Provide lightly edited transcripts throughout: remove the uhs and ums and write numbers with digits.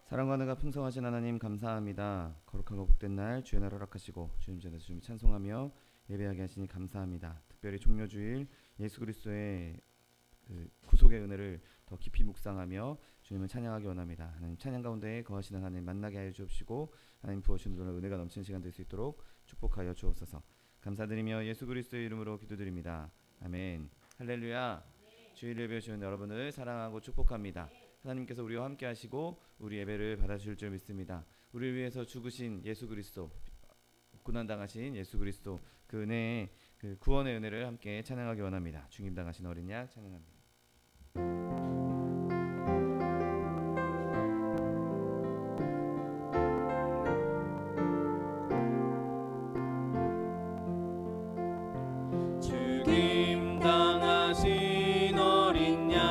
사랑과 은혜가 풍성하신 하나님 감사합니다. 거룩하고 복된 날 주의 날 허락하시고 주님 전에서 주님 찬송하며 예배하게 하시니 감사합니다. 특별히 종료주일 예수 그리스도의 구속의 은혜를 더 깊이 묵상하며 주님을 찬양하기 원합니다. 하나님 찬양 가운데 거하시는 하나님 만나게 하여 주옵시고 하나님 부어주신 은혜가 넘치는 시간 될 수 있도록 축복하여 주옵소서. 감사드리며 예수 그리스도의 이름으로 기도드립니다. 아멘. 할렐루야. 주일 예배 주신 여러분을 사랑하고 축복합니다. 하나님께서 우리와 함께 하시고 우리 예배를 받아주실 줄 믿습니다. 우리를 위해서 죽으신 예수 그리스도, 고난당하신 예수 그리스도 그 은혜의 그 구원의 은혜를 함께 찬양하기 원합니다. 중임당하신 어린 양 찬양합니다. 죽임당하신 어린 양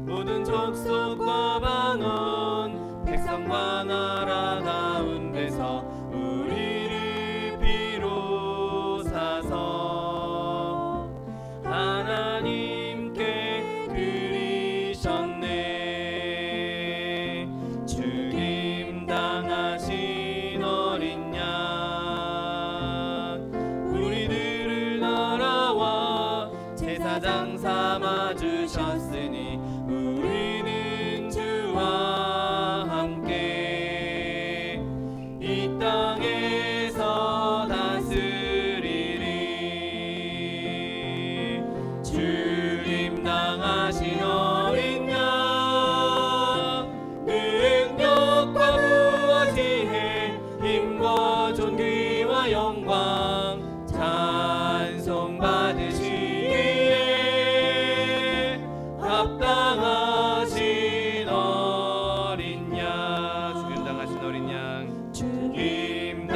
모든 족속과 방언 백성과 나라 가운데서 우리를 비로사서 하나님께 드리셨네. 죽임당하신 어린 양 우리들을 날아와 제사장 삼아주셨으니 우리는 주와 함께 이 땅에서 다스리리. 죽임당하신 어린 양 능력과 부와 지혜 힘과 존귀와 영광 찬송 받으시기에 합당하신 어린 양. 죽임당하신 어린 양 죽임당하신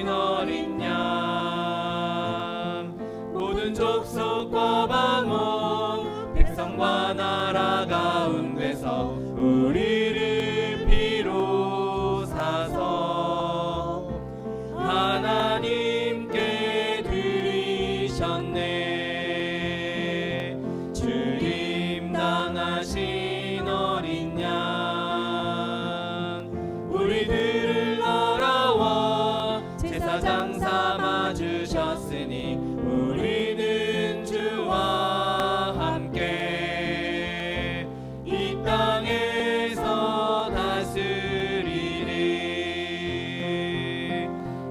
어린 양 모든 족속과 방언 백성과 나라 가운데서 우리를 비로사서 하나님께 드리셨네. 죽임당하신 어린 양 우리들을 날아와 제사장 삼아주셨으니 우리는 주와 함께 이 땅에서 다스리리.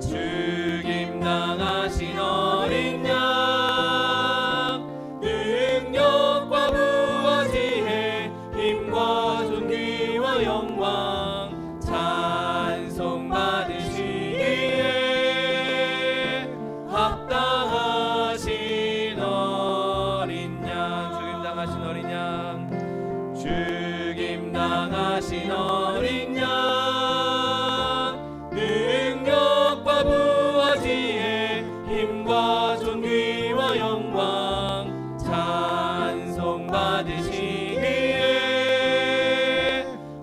죽임당하신 어린 양 능력과 부와 지혜 힘과 존귀와 영광 찬송 받으시기에 합당하신 어린 양. 죽임당하신 어린 양 죽임당하신 어린 양 능력과 부와 지혜 힘과 존귀와 영광 찬송 받으시기에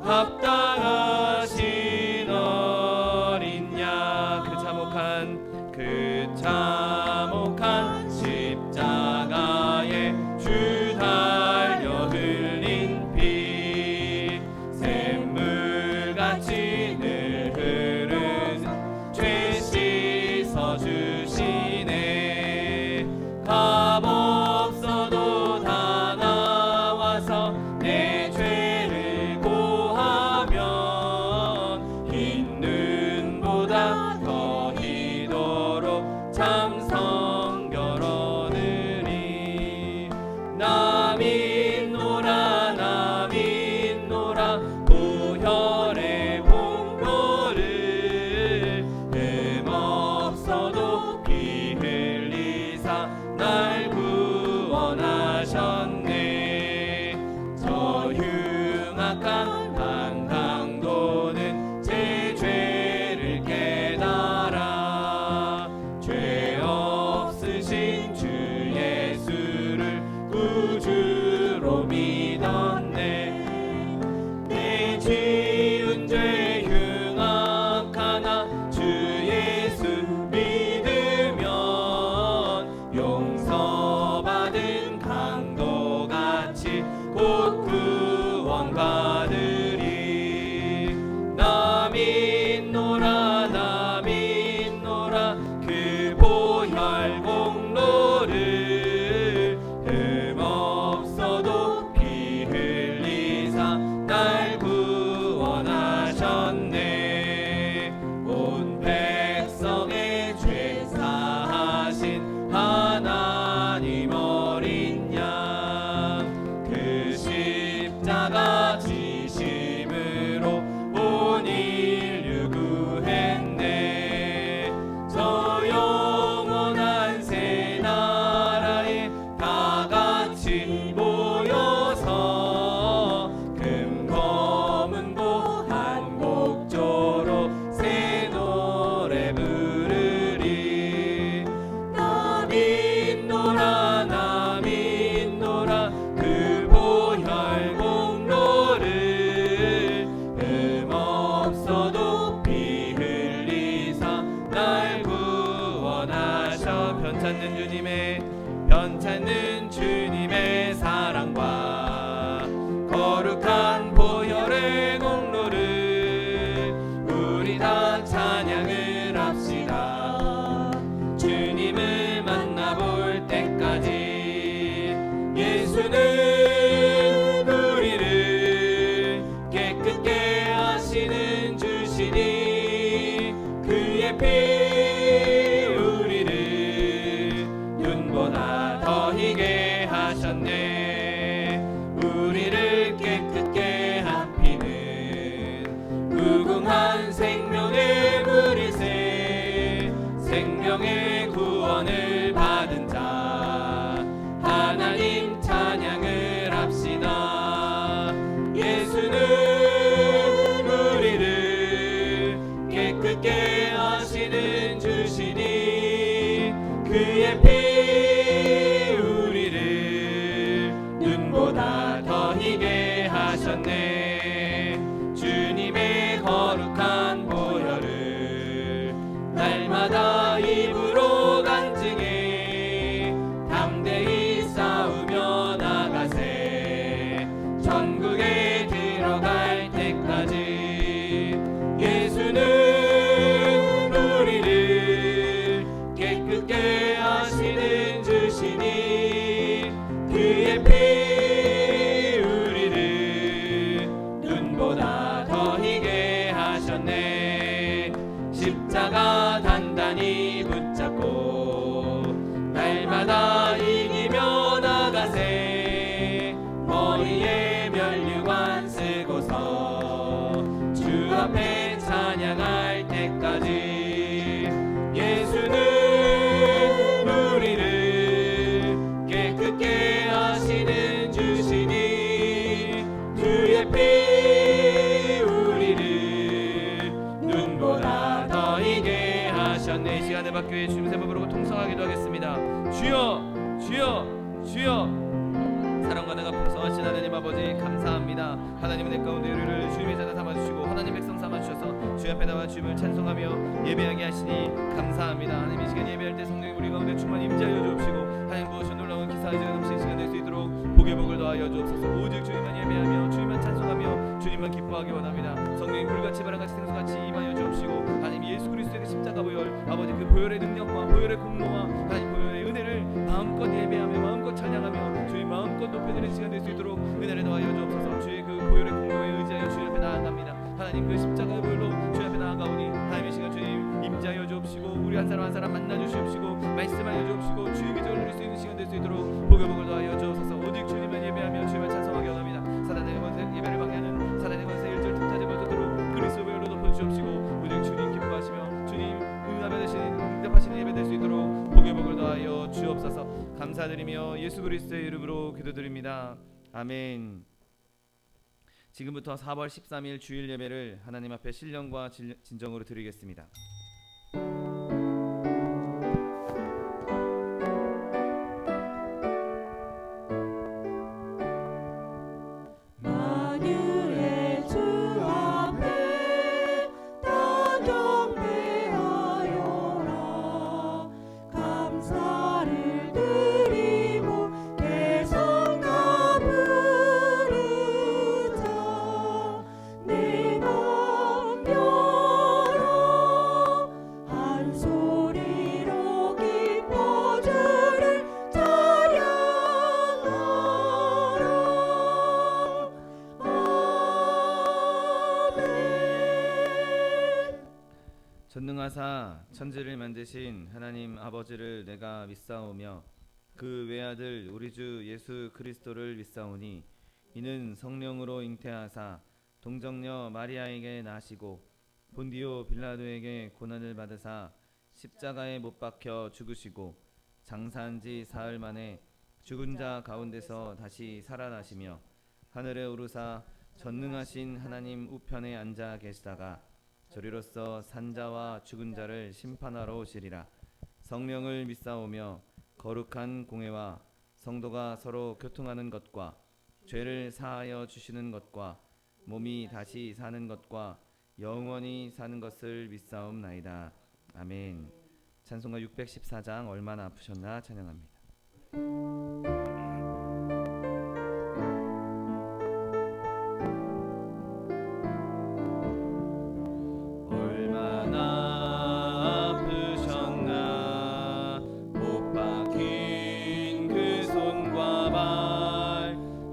합당하신 어린 양. 그 참혹한 십자가에 주 달려 흘린 피 샘물 깨끗게 하시는 주시니 그의 피 우리를 눈보다 더 희게 하셨네. 우리를 깨끗게 한 피는 무궁한 생명의 물이세. 생명의 구원을 받은 자 하나님 찬양을 합시다. 예수는 우리를 깨끗게 하시는 주시니 그의 피 우리를 눈보다 더 희게 하셨네. 주님의 거룩한 보혈을 날마다 입으로 간증해 담대히 싸우며 나가세. 천국에 들어갈 때까지 예수는 우리를 깨끗게 하시는 주시니 그의 피 우리를 눈보다 더 희게 하셨네. 십자가 단단히 붙잡고 날마다 이기며 나가세. 머리에 면류관 쓰고서 주 앞에 찬양할 때까지 예수는 우리를 깨끗게 하시는 주시니 주의 피 우리를 눈보다 더 희게 하셨네. 이 시간에 박교회 주님 세번 부르고 통성하기도 하겠습니다. 주여 주여 주여. 사랑과 내가 풍성하신 하나님 아버지 감사합니다. 하나님은 내 가운데 우리를 주님의 자녀 삼아주시고 하나님 백성 삼아주셔서 주 앞에 나와 주님을 찬송하며 예배하게 하시니 감사합니다. 하나님 이 시간 예배할 때 성령이 우리 가운데 충만 임재하여 주옵시고 하나님 무엇이 놀라운 기사의 넘치는 시간 될 수 있도록 복의 복을 더하여 주옵소서. 오직 주님만 예배하며 주님만 찬송하며 주님만 기뻐하기 원합니다. 성령이 물같이 바람같이 생수같이 임하여 주옵시고 하나님 예수 그리스도의 십자가 보혈 아버지 그 보혈의 능력과 보혈의 공로와 하나님 보혈의 은혜를 마음껏 예배하며 마음껏 찬양하며 주님 마음껏 높여드리는 시간 될 수 있도록 은혜를 더하여 주옵소서. 주의 그 보혈의 공로에 의지하여 주님 앞에 나아갑니다. 하나님 그 십자가의 보혈로 주님 앞에 나아가오니 하나님 이 시간 주님 임재하여 주옵시고 우리 한 사람 한 사람 만나 주시옵시고 말씀하여 주옵시고 주의 기적을 누릴 수 있는 시간 될 수 있도록 복의 복을 더하여 주옵소서. 오직 주님만 예배하며 주님만 찬송하기 원합니다. 사단의 권세 예배를 방해하는 사단의 권세 일절 틈타지 못하도록 그리스도 보혈로 덮어주시옵시고 오직 주님 기뻐하시며 주님 응답하시는 예배 될 수 있도록 복의 복을 더하여 주옵소서. 감사드리며 예수 그리스도의 이름으로 기도드립니다. 아멘. 지금부터 4월 13일 주일 예배를 하나님 앞에 신령과 진정으로 드리겠습니다. 만유의 주 앞에 다 경배하여라. 감사를 드리고 계속 다 부르자. 내 맘 열어 한 소리로 기뻐 주를 찬양하라. 전능하사 천지를 만드신 하나님 아버지를 내가 믿사오며 그 외아들 우리 주 예수 그리스도를 믿사오니 이는 성령으로 잉태하사 동정녀 마리아에게 나시고 본디오 빌라도에게 고난을 받으사 십자가에 못 박혀 죽으시고 장사한 지 사흘 만에 죽은 자 가운데서 다시 살아나시며 하늘에 오르사 전능하신 하나님 우편에 앉아 계시다가 저리로서 산자와 죽은 자를 심판하러 오시리라. 성령을 믿사오며 거룩한 공회와 성도가 서로 교통하는 것과 죄를 사하여 주시는 것과 몸이 다시 사는 것과 영원히 사는 것을 믿사옵나이다. 아멘. 찬송가 614장 얼마나 아프셨나 찬양합니다.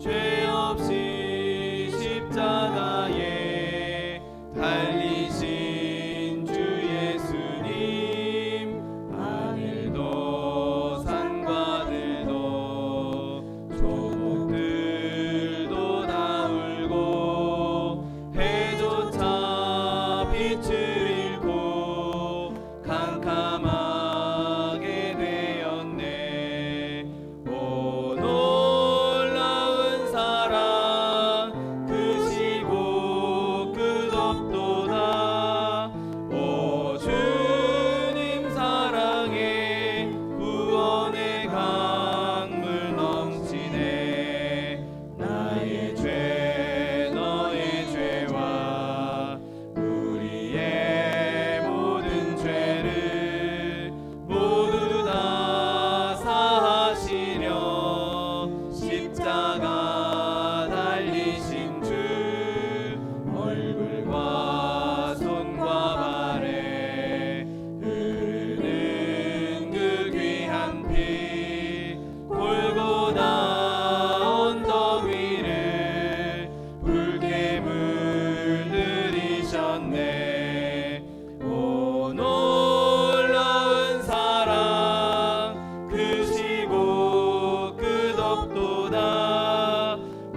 죄 없이 십자가에 없도다. 오 주님 사랑에 구원의 강물 넘치네. 나의 죄 너의 죄와 우리의 모든 죄를 모두 다 사하시려 십자가 달리신 주 얼굴과 손과 발에 흐르는 그 귀한 피 골고다 언덕 위를 붉게 물들이셨네. 오 놀라운 사랑 크시고 끝없도다.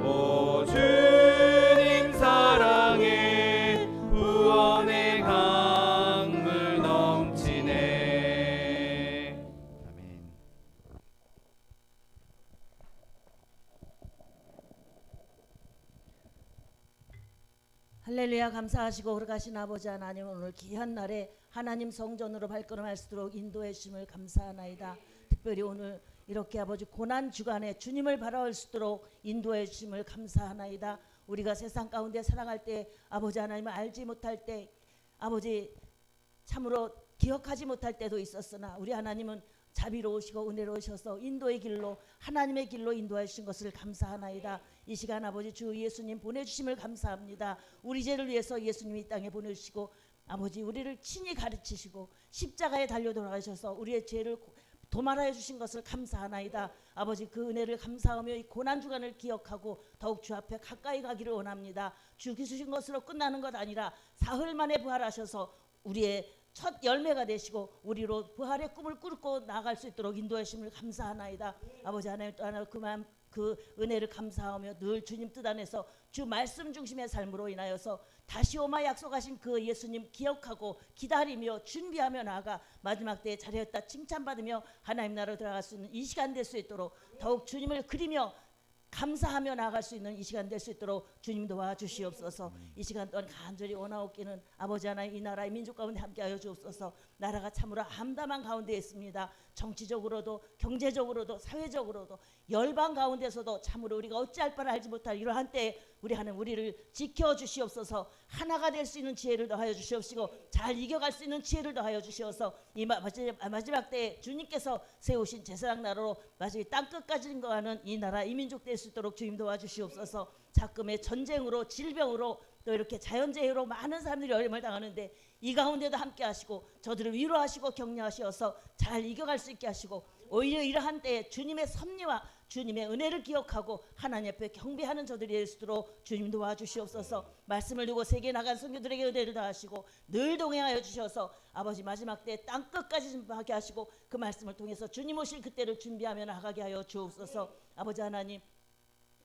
오 주님 사랑에 구원의 강물 넘치네. 아멘. 할렐루야. 감사하시고 걸어가신 아버지 하나님, 오늘 귀한 날에 하나님 성전으로 발걸음할 수 있도록 인도해 주심을 감사하나이다. 특별히 오늘 이렇게 아버지 고난 주간에 주님을 바라볼 수 있도록 인도해 주심을 감사하나이다. 우리가 세상 가운데 살아갈 때 아버지 하나님을 알지 못할 때 아버지 참으로 기억하지 못할 때도 있었으나 우리 하나님은 자비로우시고 은혜로우셔서 인도의 길로 하나님의 길로 인도해 주신 것을 감사하나이다. 이 시간 아버지 주 예수님 보내주심을 감사합니다. 우리 죄를 위해서 예수님이 이 땅에 보내주시고 아버지 우리를 친히 가르치시고 십자가에 달려 돌아가셔서 우리의 죄를 도말하여 주신 것을 감사하나이다. 아버지 그 은혜를 감사하며 이 고난주간을 기억하고 더욱 주 앞에 가까이 가기를 원합니다. 주 주신 것으로 끝나는 것 아니라 사흘 만에 부활하셔서 우리의 첫 열매가 되시고 우리로 부활의 꿈을 꾸고 나아갈 수 있도록 인도해 주심을 감사하나이다. 아버지 하나님 또 하나 그 은혜를 감사하며 늘 주님 뜻 안에서 주 말씀 중심의 삶으로 인하여서 다시 오마 약속하신 그 예수님 기억하고 기다리며 준비하며 나아가 마지막 때에 잘했다 칭찬받으며 하나님 나라로 들어갈 수 있는 이 시간 될 수 있도록 더욱 주님을 그리며 감사하며 나아갈 수 있는 이 시간 될 수 있도록 주님 도와주시옵소서. 이 시간 동안 간절히 원하옵기는 아버지 하나님 이 나라의 민족 가운데 함께하여 주옵소서. 나라가 참으로 암담한 가운데 있습니다. 정치적으로도 경제적으로도 사회적으로도 열방 가운데서도 참으로 우리가 어찌할 바를 알지 못할 이러한 때에 우리 하나님 우리를 지켜주시옵소서. 하나가 될 수 있는 지혜를 더하여 주시옵시고 잘 이겨갈 수 있는 지혜를 더하여 주시어서 이 마지막 때에 주님께서 세우신 제사장 나라로 마지막 땅끝까지 인거하는 이 나라 이 민족 될 수 있도록 주님 도와주시옵소서. 자금의 전쟁으로 질병으로 또 이렇게 자연재해로 많은 사람들이 어려움을 당하는데 이 가운데도 함께 하시고 저들을 위로하시고 격려하시어서 잘 이겨갈 수 있게 하시고 오히려 이러한 때에 주님의 섭리와 주님의 은혜를 기억하고 하나님 앞에 경배하는 저들이 될 수 있도록 주님 도와주시옵소서. 말씀을 두고 세계 나간 성교들에게 은혜를 다하시고 늘 동행하여 주셔서 아버지 마지막 때 땅끝까지 준비하게 하시고 그 말씀을 통해서 주님 오실 그때를 준비하며 나가게 하여 주옵소서. 아버지 하나님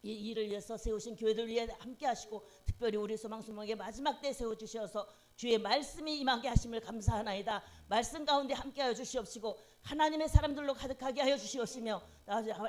이 일을 위해서 세우신 교회들 위해 함께 하시고 특별히 우리 소망수목에 마지막 때 세워주셔서 주의 말씀이 임하게 하심을 감사하나이다. 말씀 가운데 함께하여 주시옵시고 하나님의 사람들로 가득하게 하여 주시옵시며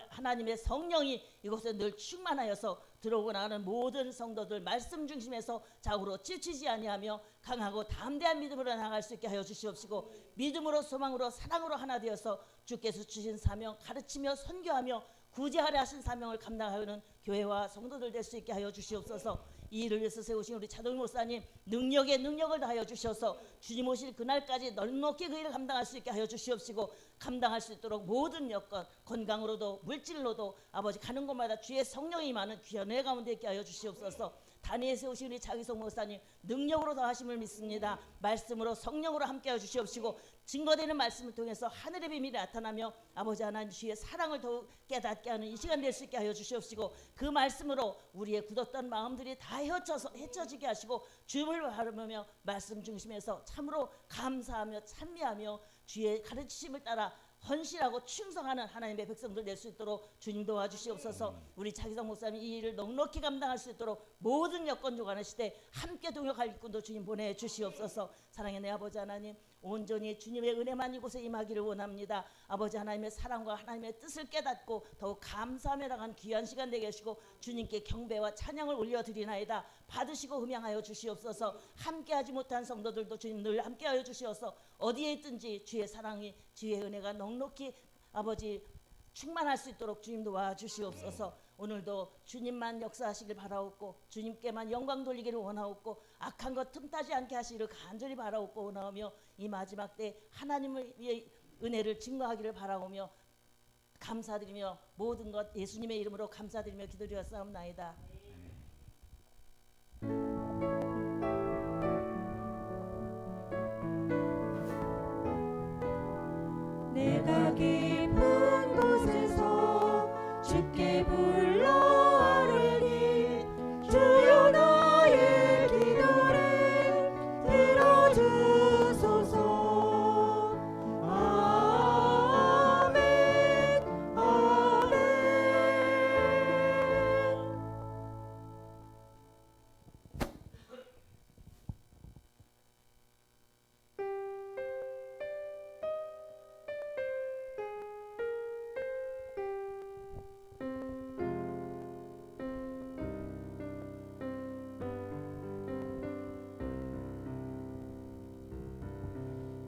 하나님의 성령이 이곳에 늘 충만하여서 들어오고 나가는 모든 성도들 말씀 중심에서 좌우로 찌치지 아니하며 강하고 담대한 믿음으로 나아갈 수 있게 하여 주시옵시고 믿음으로 소망으로 사랑으로 하나 되어서 주께서 주신 사명 가르치며 선교하며 구제하려 하신 사명을 감당하는 교회와 성도들 될 수 있게 하여 주시옵소서. 이 일을 위해서 세우신 우리 차동희 목사님 능력에 능력을 다하여 주셔서 주님 오실 그날까지 넉넉히 그 일을 감당할 수 있게 하여 주시옵시고 감당할 수 있도록 모든 여건 건강으로도 물질로도 아버지 가는 곳마다 주의 성령이 임하는 귀한 은혜 가운데 있게 하여 주시옵소서. 단위에 세우신 우리 차기성 목사님 능력으로 더하심을 믿습니다. 말씀으로 성령으로 함께하여 주시옵시고 증거되는 말씀을 통해서 하늘의 비밀이 나타나며 아버지 하나님 주의 사랑을 더욱 깨닫게 하는 이 시간 될 수 있게 하여 주시옵시고 그 말씀으로 우리의 굳었던 마음들이 다 헤쳐지게 하시고 주님을 바라보며 말씀 중심에서 참으로 감사하며 찬미하며 주의 가르치심을 따라 헌신하고 충성하는 하나님의 백성들 될 수 있도록 주님 도와주시옵소서. 우리 차기성 목사님 이 일을 넉넉히 감당할 수 있도록 모든 여건 조건의 시대 함께 동역할 일꾼도 주님 보내주시옵소서. 사랑의 내 아버지 하나님, 온전히 주님의 은혜만 이곳에 임하기를 원합니다. 아버지 하나님의 사랑과 하나님의 뜻을 깨닫고 더욱 감사함에 나간 귀한 시간 되게 하시고 주님께 경배와 찬양을 올려드리나이다. 받으시고 흠양하여 주시옵소서. 함께하지 못한 성도들도 주님 늘 함께하여 주시옵소서. 어디에 있든지 주의 사랑이 주의 은혜가 넉넉히 아버지 충만할 수 있도록 주님 도와주시옵소서. 오늘도 주님만 역사하시길 바라옵고 주님께만 영광 돌리기를 원하옵고 악한 것 틈타지 않게 하시기를 간절히 바라옵고 원하오며 이 마지막 때 하나님을 위해 은혜를 증거하기를 바라오며 감사드리며 모든 것 예수님의 이름으로 감사드리며 기도드렸사옵나이다. 내가 깊은 곳에서 주께 불러 아뢰니 주여 나의 기도를 들어주소서. 아멘 아멘.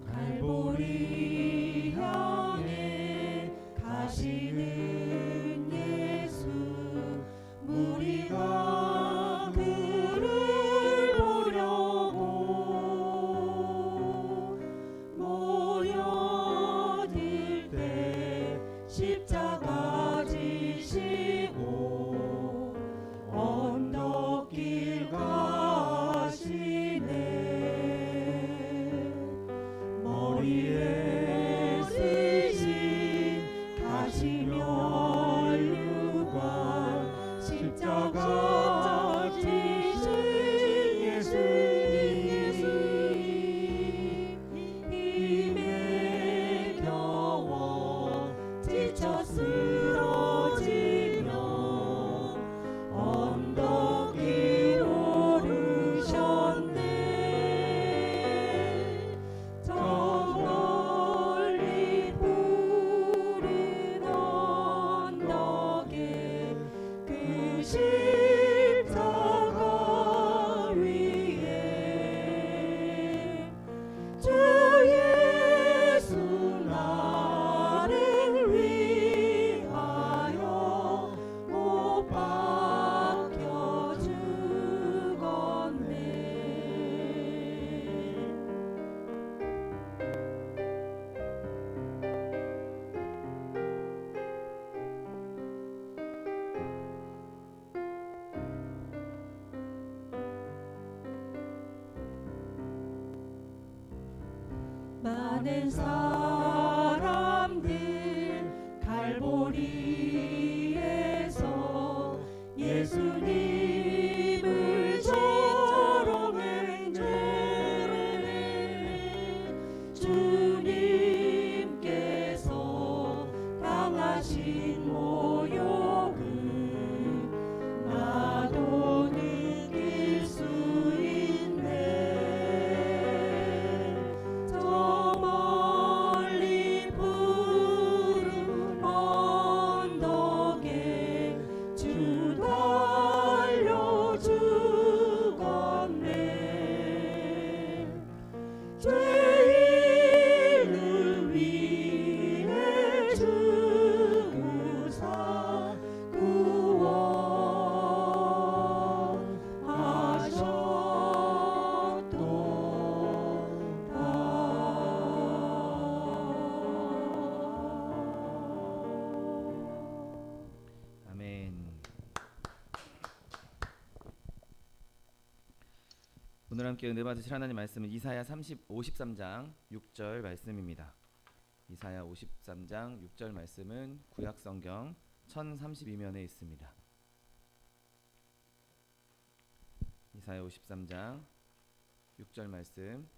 갈보리 향해 가시는 예수, 무리가 그를 보려고 모여들 때 십자가 지시고 언덕길 가시네. 머리에 쓰신 가시면류관 십자가 지신 예수님, 힘에 겨워 지쳐 쓰러지며 언덕 길 오르셨네. 저 멀리 푸른 언덕에 그 십자가 위에 주 예수 나를 위하여 못 박혀 죽었네. 많은 사람들 갈보리에서 예수님을 조롱했네. 주님께서 당하신 모욕을 나도 느낄 수 있네. 저 멀리 푸른 언덕에 주 달려 죽었네. 죄인을 위해 죽으사 구원하셨도다. 아멘. 오늘 함께 은혜 받으실 하나님 말씀은 이사야 53장 6절 말씀입니다. 이사야 53장 6절 말씀은 구약 성경 1032면에 있습니다. 이사야 53장 6절 말씀,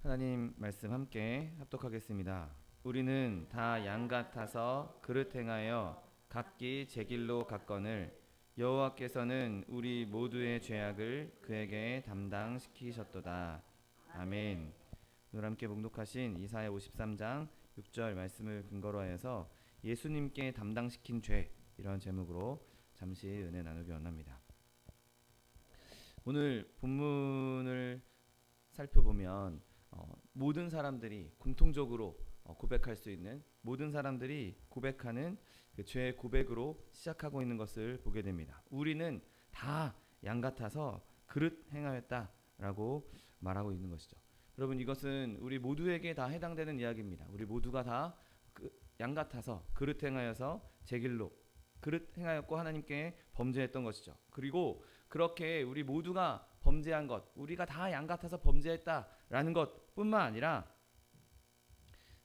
하나님 말씀 함께 합독하겠습니다. 우리는 다 양 같아서 그릇 행하여 각기 제 길로 갔거늘 여호와께서는 우리 모두의 죄악을 그에게 담당시키셨도다. 아멘. 오늘 함께 봉독하신 이사야 53장 6절 말씀을 근거로 하여서 예수님께 담당시킨 죄, 이런 제목으로 잠시 은혜 나누기 원합니다. 오늘 본문을 살펴보면 모든 사람들이 공통적으로 고백할 수 있는, 모든 사람들이 고백하는 그 죄의 고백으로 시작하고 있는 것을 보게 됩니다. 우리는 다 양 같아서 그릇 행하였다라고 말하고 있는 것이죠. 여러분, 이것은 우리 모두에게 다 해당되는 이야기입니다. 우리 모두가 다 양 같아서 그릇 행하여서 제 길로 그릇 행하였고 하나님께 범죄했던 것이죠. 그리고 그렇게 우리 모두가 범죄한 것, 우리가 다 양 같아서 범죄했다라는 것뿐만 아니라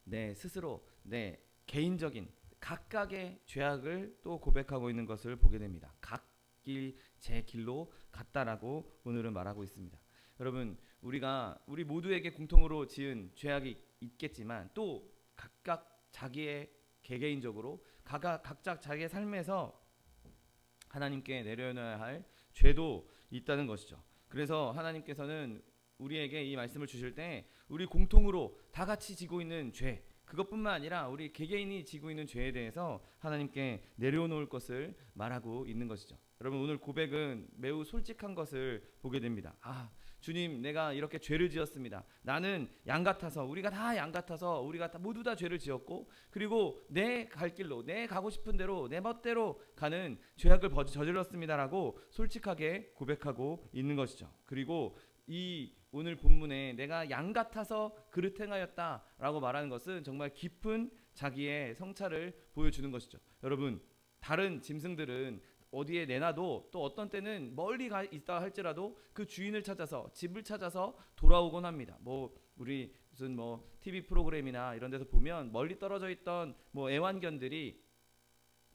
내 스스로 내 개인적인 각각의 죄악을 또 고백하고 있는 것을 보게 됩니다. 각기 제 길로 갔다라고 오늘은 말하고 있습니다. 여러분, 우리 모두에게 공통으로 지은 죄악이 있겠지만 또 각각 자기의 개개인적으로 각각 자기의 삶에서 하나님께 내려놔야 할 죄도 있다는 것이죠. 그래서 하나님께서는 우리에게 이 말씀을 주실 때 우리 공통으로 다 같이 지고 있는 죄, 그것뿐만 아니라 우리 개개인이 지고 있는 죄에 대해서 하나님께 내려놓을 것을 말하고 있는 것이죠. 여러분, 오늘 고백은 매우 솔직한 것을 보게 됩니다. 주님, 내가 이렇게 죄를 지었습니다. 나는 양 같아서, 우리가 다 양 같아서 우리가 모두 다 죄를 지었고, 그리고 내 갈 길로, 내 가고 싶은 대로 내 멋대로 가는 죄악을 저질렀습니다라고 솔직하게 고백하고 있는 것이죠. 그리고 이 오늘 본문에 내가 양 같아서 그릇 행하였다라고 말하는 것은 정말 깊은 자기의 성찰을 보여주는 것이죠. 여러분, 다른 짐승들은 어디에 내놔도 또 어떤 때는 멀리 가 있다 할지라도 그 주인을 찾아서, 집을 찾아서 돌아오곤 합니다. 우리 무슨 TV 프로그램이나 이런 데서 보면 멀리 떨어져 있던 애완견들이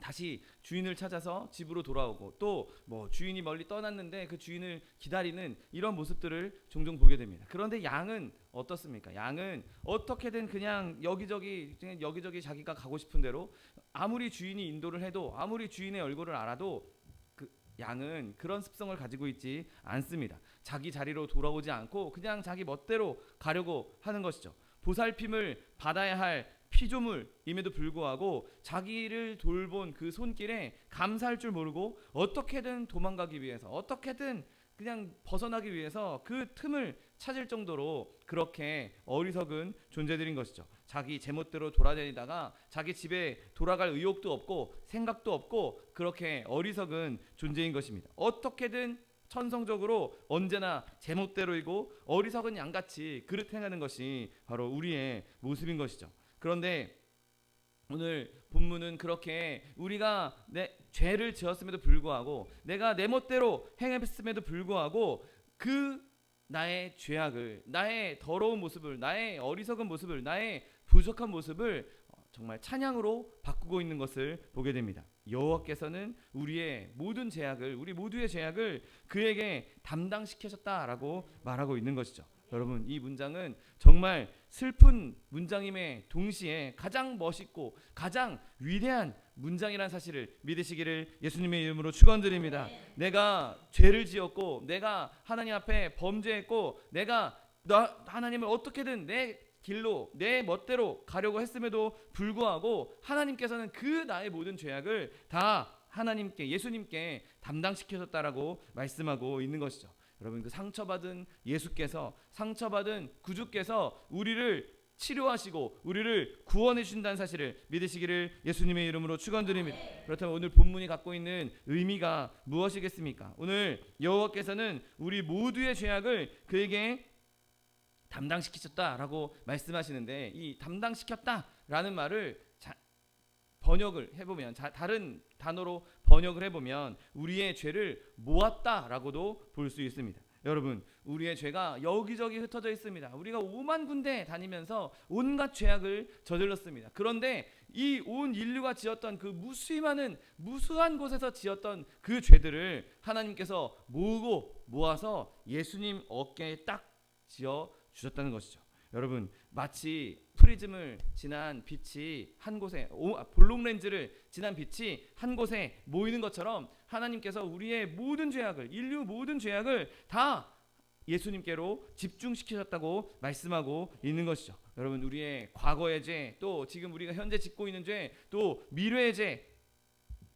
다시 주인을 찾아서 집으로 돌아오고, 또 주인이 멀리 떠났는데 그 주인을 기다리는 이런 모습들을 종종 보게 됩니다. 그런데 양은 어떻습니까? 양은 어떻게든 그냥 여기저기 자기가 가고 싶은 대로, 아무리 주인이 인도를 해도, 아무리 주인의 얼굴을 알아도 그 양은 그런 습성을 가지고 있지 않습니다. 자기 자리로 돌아오지 않고 그냥 자기 멋대로 가려고 하는 것이죠. 보살핌을 받아야 할 피조물임에도 불구하고 자기를 돌본 그 손길에 감사할 줄 모르고 어떻게든 도망가기 위해서, 어떻게든 그냥 벗어나기 위해서 그 틈을 찾을 정도로 그렇게 어리석은 존재들인 것이죠. 자기 제멋대로 돌아다니다가 자기 집에 돌아갈 의욕도 없고 생각도 없고 그렇게 어리석은 존재인 것입니다. 어떻게든 천성적으로 언제나 제멋대로이고 어리석은 양같이 그릇 행하는 것이 바로 우리의 모습인 것이죠. 그런데 오늘 본문은 그렇게 우리가 내 죄를 지었음에도 불구하고, 내가 내 멋대로 행했음에도 불구하고 그 나의 죄악을, 나의 더러운 모습을, 나의 어리석은 모습을, 나의 부족한 모습을 정말 찬양으로 바꾸고 있는 것을 보게 됩니다. 여호와께서는 우리의 모든 죄악을, 우리 모두의 죄악을 그에게 담당시키셨다라고 말하고 있는 것이죠. 여러분, 이 문장은 정말 슬픈 문장임에 동시에 가장 멋있고 가장 위대한 문장이라는 사실을 믿으시기를 예수님의 이름으로 축원드립니다. 내가 죄를 지었고, 내가 하나님 앞에 범죄했고, 내가 하나님을 어떻게든 내 길로 내 멋대로 가려고 했음에도 불구하고 하나님께서는 그 나의 모든 죄악을 다 하나님께, 예수님께 담당시키셨다라고 말씀하고 있는 것이죠. 여러분, 그 상처받은 예수께서, 상처받은 구주께서 우리를 치료하시고 우리를 구원해 주신다는 사실을 믿으시기를 예수님의 이름으로 축원드립니다. 그렇다면 오늘 본문이 갖고 있는 의미가 무엇이겠습니까? 오늘 여호와께서는 우리 모두의 죄악을 그에게 담당시키셨다라고 말씀하시는데, 이 담당시켰다라는 말을 번역을 해보면, 다른 단어로 번역을 해보면 우리의 죄를 모았다라고도 볼 수 있습니다. 여러분, 우리의 죄가 여기저기 흩어져 있습니다. 우리가 5만 군데 다니면서 온갖 죄악을 저질렀습니다. 그런데 이 온 인류가 지었던 그 무수한 곳에서 지었던 그 죄들을 하나님께서 모아서 예수님 어깨에 딱 지어 주셨다는 것이죠. 여러분 마치 프리즘을 지난 빛이 한 곳에 볼록 렌즈를 지난 빛이 한 곳에 모이는 것처럼 하나님께서 우리의 모든 죄악을 인류 모든 죄악을 다 예수님께로 집중시키셨다고 말씀하고 있는 것이죠. 여러분 우리의 과거의 죄, 또 지금 우리가 현재 짓고 있는 죄, 또 미래의 죄,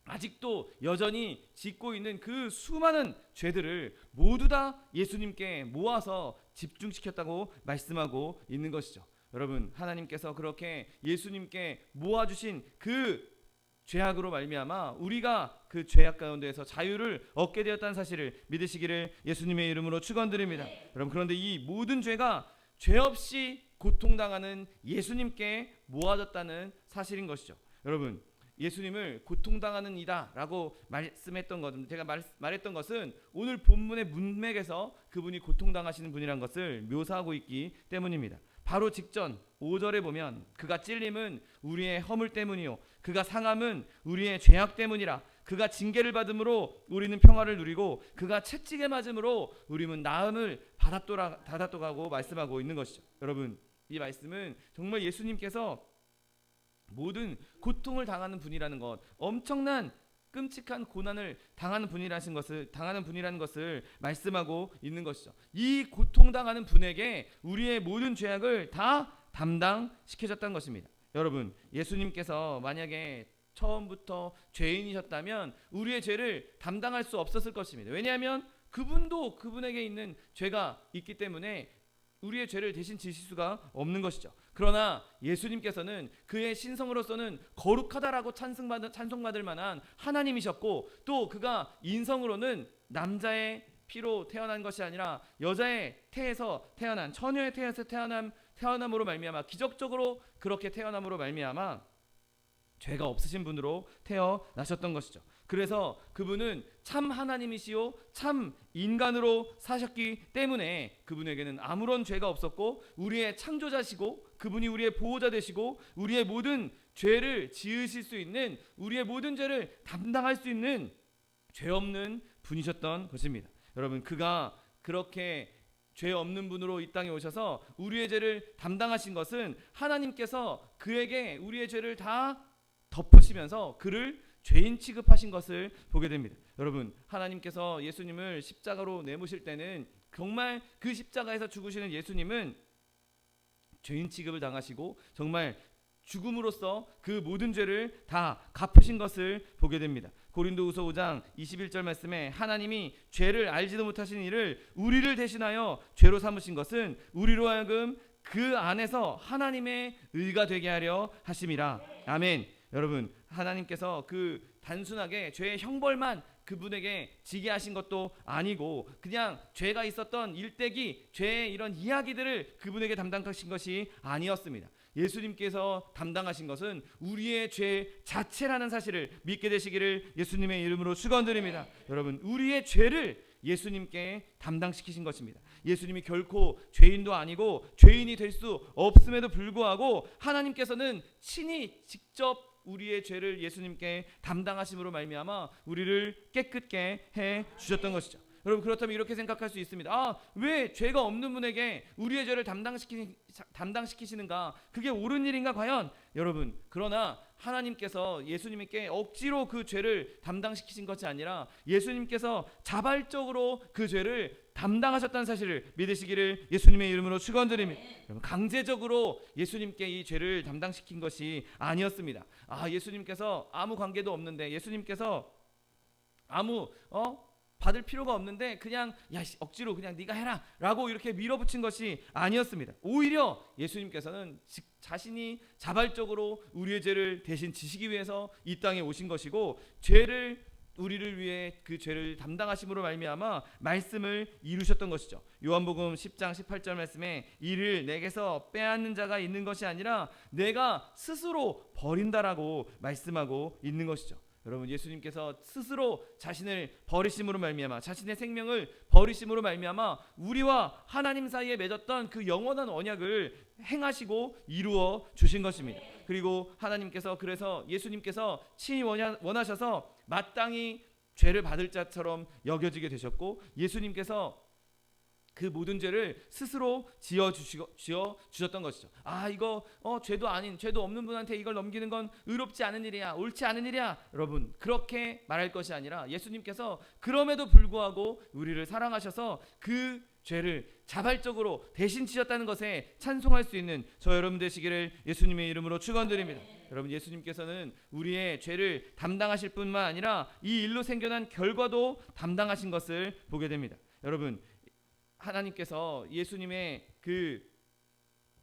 아직도 여전히 짓고 있는 그 수많은 죄들을 모두 다 예수님께 모아서 집중시켰다고 말씀하고 있는 것이죠. 여러분 하나님께서 그렇게 예수님께 모아주신 그 죄악으로 말미암아 우리가 그 죄악 가운데에서 자유를 얻게 되었다는 사실을 믿으시기를 예수님의 이름으로 축원드립니다. 여러분 그런데 이 모든 죄가 죄 없이 고통당하는 예수님께 모아졌다는 사실인 것이죠. 여러분 예수님을 고통당하는 이다라고 말씀했던 것은 제가 말했던 것은 오늘 본문의 문맥에서 그분이 고통당하시는 분이란 것을 묘사하고 있기 때문입니다. 바로 직전 5절에 보면 그가 찔림은 우리의 허물 때문이요 그가 상함은 우리의 죄악 때문이라 그가 징계를 받음으로 우리는 평화를 누리고 그가 채찍에 맞음으로 우리는 나음을 받았도라고 말씀하고 있는 것이죠. 여러분 이 말씀은 정말 예수님께서 모든 고통을 당하는 분이라는 것, 엄청난 끔찍한 고난을 당하는 분이라는 것을 말씀하고 있는 것이죠. 이 고통당하는 분에게 우리의 모든 죄악을 다 담당시켜줬다는 것입니다. 여러분 예수님께서 만약에 처음부터 죄인이셨다면 우리의 죄를 담당할 수 없었을 것입니다. 왜냐하면 그분도 그분에게 있는 죄가 있기 때문에 우리의 죄를 대신 지실 수가 없는 것이죠. 그러나 예수님께서는 그의 신성으로서는 거룩하다라고 찬송받을 만한 하나님이셨고 또 그가 인성으로는 남자의 피로 태어난 것이 아니라 여자의 태에서 태어난 처녀의 태에서 태어남으로 말미암아 기적적으로 그렇게 태어남으로 말미암아 죄가 없으신 분으로 태어나셨던 것이죠. 그래서 그분은 참 하나님이시요 참 인간으로 사셨기 때문에 그분에게는 아무런 죄가 없었고 우리의 창조자시고 그분이 우리의 보호자 되시고 우리의 모든 죄를 지으실 수 있는 우리의 모든 죄를 담당할 수 있는 죄 없는 분이셨던 것입니다. 여러분 그가 그렇게 죄 없는 분으로 이 땅에 오셔서 우리의 죄를 담당하신 것은 하나님께서 그에게 우리의 죄를 다 덮으시면서 그를 죄인 취급하신 것을 보게 됩니다. 여러분 하나님께서 예수님을 십자가로 내모실 때는 정말 그 십자가에서 죽으시는 예수님은 죄인 취급을 당하시고 정말 죽음으로써 그 모든 죄를 다 갚으신 것을 보게 됩니다. 고린도후서 5장 21절 말씀에 하나님이 죄를 알지도 못하신 이를 우리를 대신하여 죄로 삼으신 것은 우리로 하여금 그 안에서 하나님의 의가 되게 하려 하심이라. 아멘. 여러분 하나님께서 그 단순하게 죄의 형벌만 그분에게 지게 하신 것도 아니고 그냥 죄가 있었던 일대기 죄의 이런 이야기들을 그분에게 담당하신 것이 아니었습니다. 예수님께서 담당하신 것은 우리의 죄 자체라는 사실을 믿게 되시기를 예수님의 이름으로 축원드립니다. 여러분 우리의 죄를 예수님께 담당시키신 것입니다. 예수님이 결코 죄인도 아니고 죄인이 될 수 없음에도 불구하고 하나님께서는 친히 직접 우리의 죄를 예수님께 담당하심으로 말미암아 우리를 깨끗게 해 주셨던 것이죠. 여러분 그렇다면 이렇게 생각할 수 있습니다. 왜 죄가 없는 분에게 우리의 죄를 담당시키시는가? 그게 옳은 일인가 과연? 여러분 그러나 하나님께서 예수님께 억지로 그 죄를 담당시키신 것이 아니라 예수님께서 자발적으로 그 죄를 담당하셨다는 사실을 믿으시기를 예수님의 이름으로 축원드립니다. 여러분 강제적으로 예수님께 이 죄를 담당시킨 것이 아니었습니다. 예수님께서 아무 관계도 없는데 예수님께서 아무 받을 필요가 없는데 그냥 억지로 그냥 네가 해라 라고 이렇게 밀어붙인 것이 아니었습니다. 오히려 예수님께서는 자신이 자발적으로 우리의 죄를 대신 지시기 위해서 이 땅에 오신 것이고 우리를 위해 그 죄를 담당하심으로 말미암아 말씀을 이루셨던 것이죠. 요한복음 10장 18절 말씀에 이를 내게서 빼앗는 자가 있는 것이 아니라 내가 스스로 버린다라고 말씀하고 있는 것이죠. 여러분 예수님께서 스스로 자신을 버리심으로 말미암아 자신의 생명을 버리심으로 말미암아 우리와 하나님 사이에 맺었던 그 영원한 언약을 행하시고 이루어 주신 것입니다. 그리고 하나님께서 그래서 예수님께서 친히 원하셔서 마땅히 죄를 받을 자처럼 여겨지게 되셨고 예수님께서 그 모든 죄를 스스로 지어 주셨던 것이죠. 이거 죄도 아닌, 죄도 없는 분한테 이걸 넘기는 건 의롭지 않은 일이야, 옳지 않은 일이야. 여러분, 그렇게 말할 것이 아니라 예수님께서 그럼에도 불구하고 우리를 사랑하셔서 그 죄를 자발적으로 대신 지셨다는 것에 찬송할 수 있는 저 여러분 되시기를 예수님의 이름으로 축원드립니다. 여러분, 예수님께서는 우리의 죄를 담당하실 뿐만 아니라 이 일로 생겨난 결과도 담당하신 것을 보게 됩니다. 여러분, 하나님께서